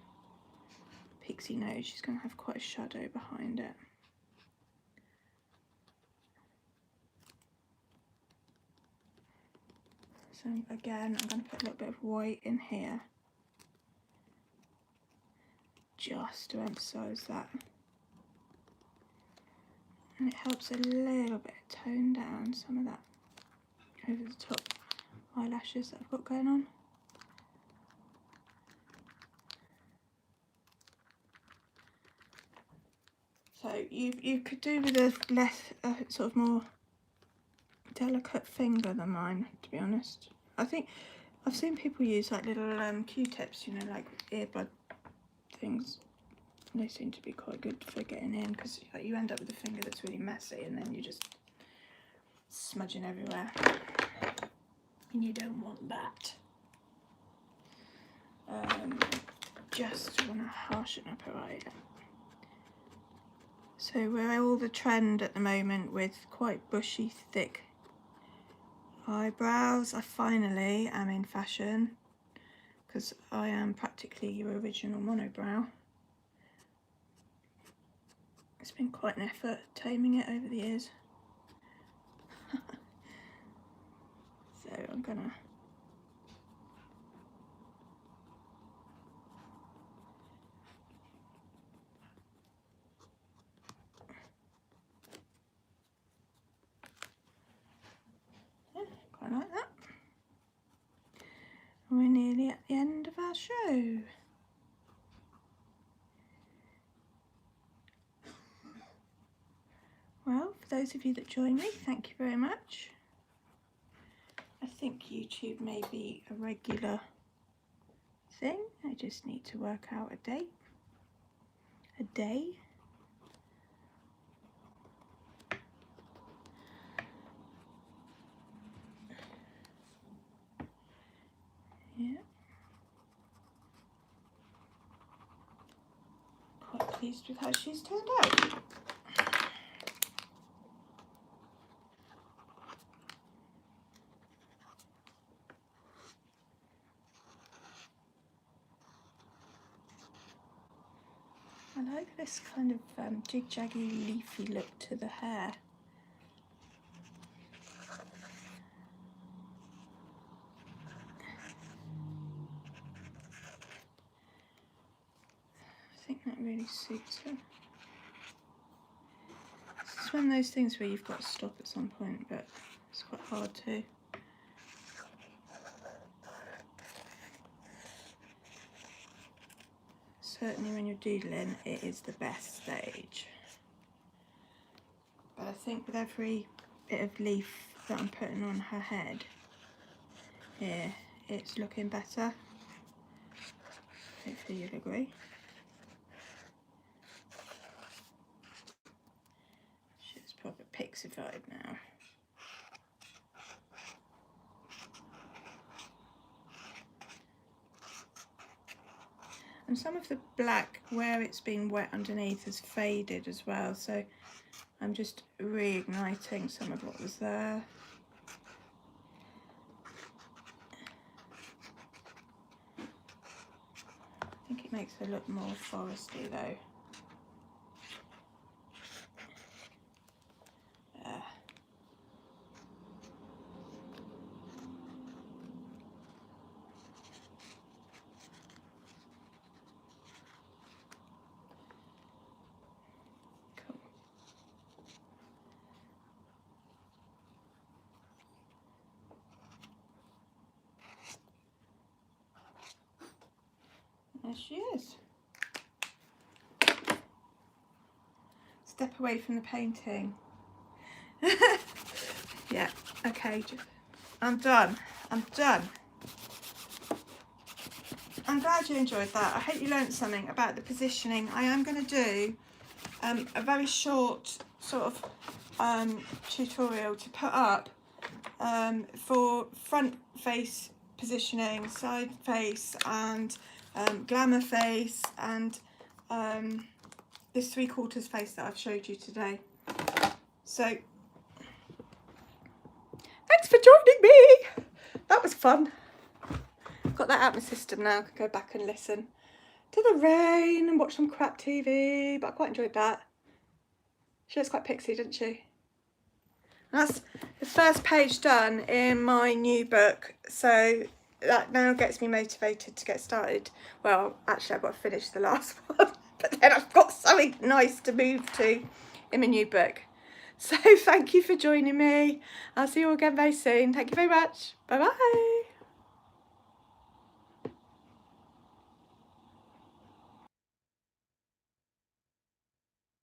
pixie nose, she's going to have quite a shadow behind it. So again, I'm going to put a little bit of white in here just to emphasise that. And it helps a little bit tone down some of that over the top eyelashes that I've got going on. So you could do with a less sort of more delicate finger than mine, to be honest. I think I've seen people use like little Q-tips, you know, like earbud things. And they seem to be quite good for getting in, because like, you end up with a finger that's really messy and then you're just smudging everywhere. And you don't want that. Just want to harshen up her eye. So we're all the trend at the moment with quite bushy, thick eyebrows. I finally am in fashion, because I am practically your original monobrow. It's been quite an effort taming it over the years. So I'm gonna quite like that. We're nearly at the end of our show. Well, for those of you that join me, thank you very much. I think YouTube may be a regular thing. I just need to work out a date. A day. Yeah. Quite pleased with how she's turned out. I like this kind of jig-jaggy, leafy look to the hair. I think that really suits her. It's one of those things where you've got to stop at some point, but it's quite hard to. Certainly when you're doodling, it is the best stage. But I think with every bit of leaf that I'm putting on her head here, it's looking better. Hopefully you'll agree. She's proper pixified now. And some of the black, where it's been wet underneath, has faded as well, so I'm just reigniting some of what was there. I think it makes her look more foresty though. There she is. Step away from the painting. Yeah, okay, I'm done. I'm done. I'm glad you enjoyed that. I hope you learned something about the positioning. I am going to do a very short sort of tutorial to put up for front face positioning, side face, and glamour face, and this 3/4 face that I've showed you today. So thanks for joining me. That was fun. Got that out of my system now. I can go back and listen to the rain and watch some crap TV, but I quite enjoyed that. She looks quite pixie, doesn't she? That's the first page done in my new book, so that now gets me motivated to get started. Well, actually I've got to finish the last one, but then I've got something nice to move to in my new book. So thank you for joining me. I'll see you all again very soon. Thank you very much. Bye bye.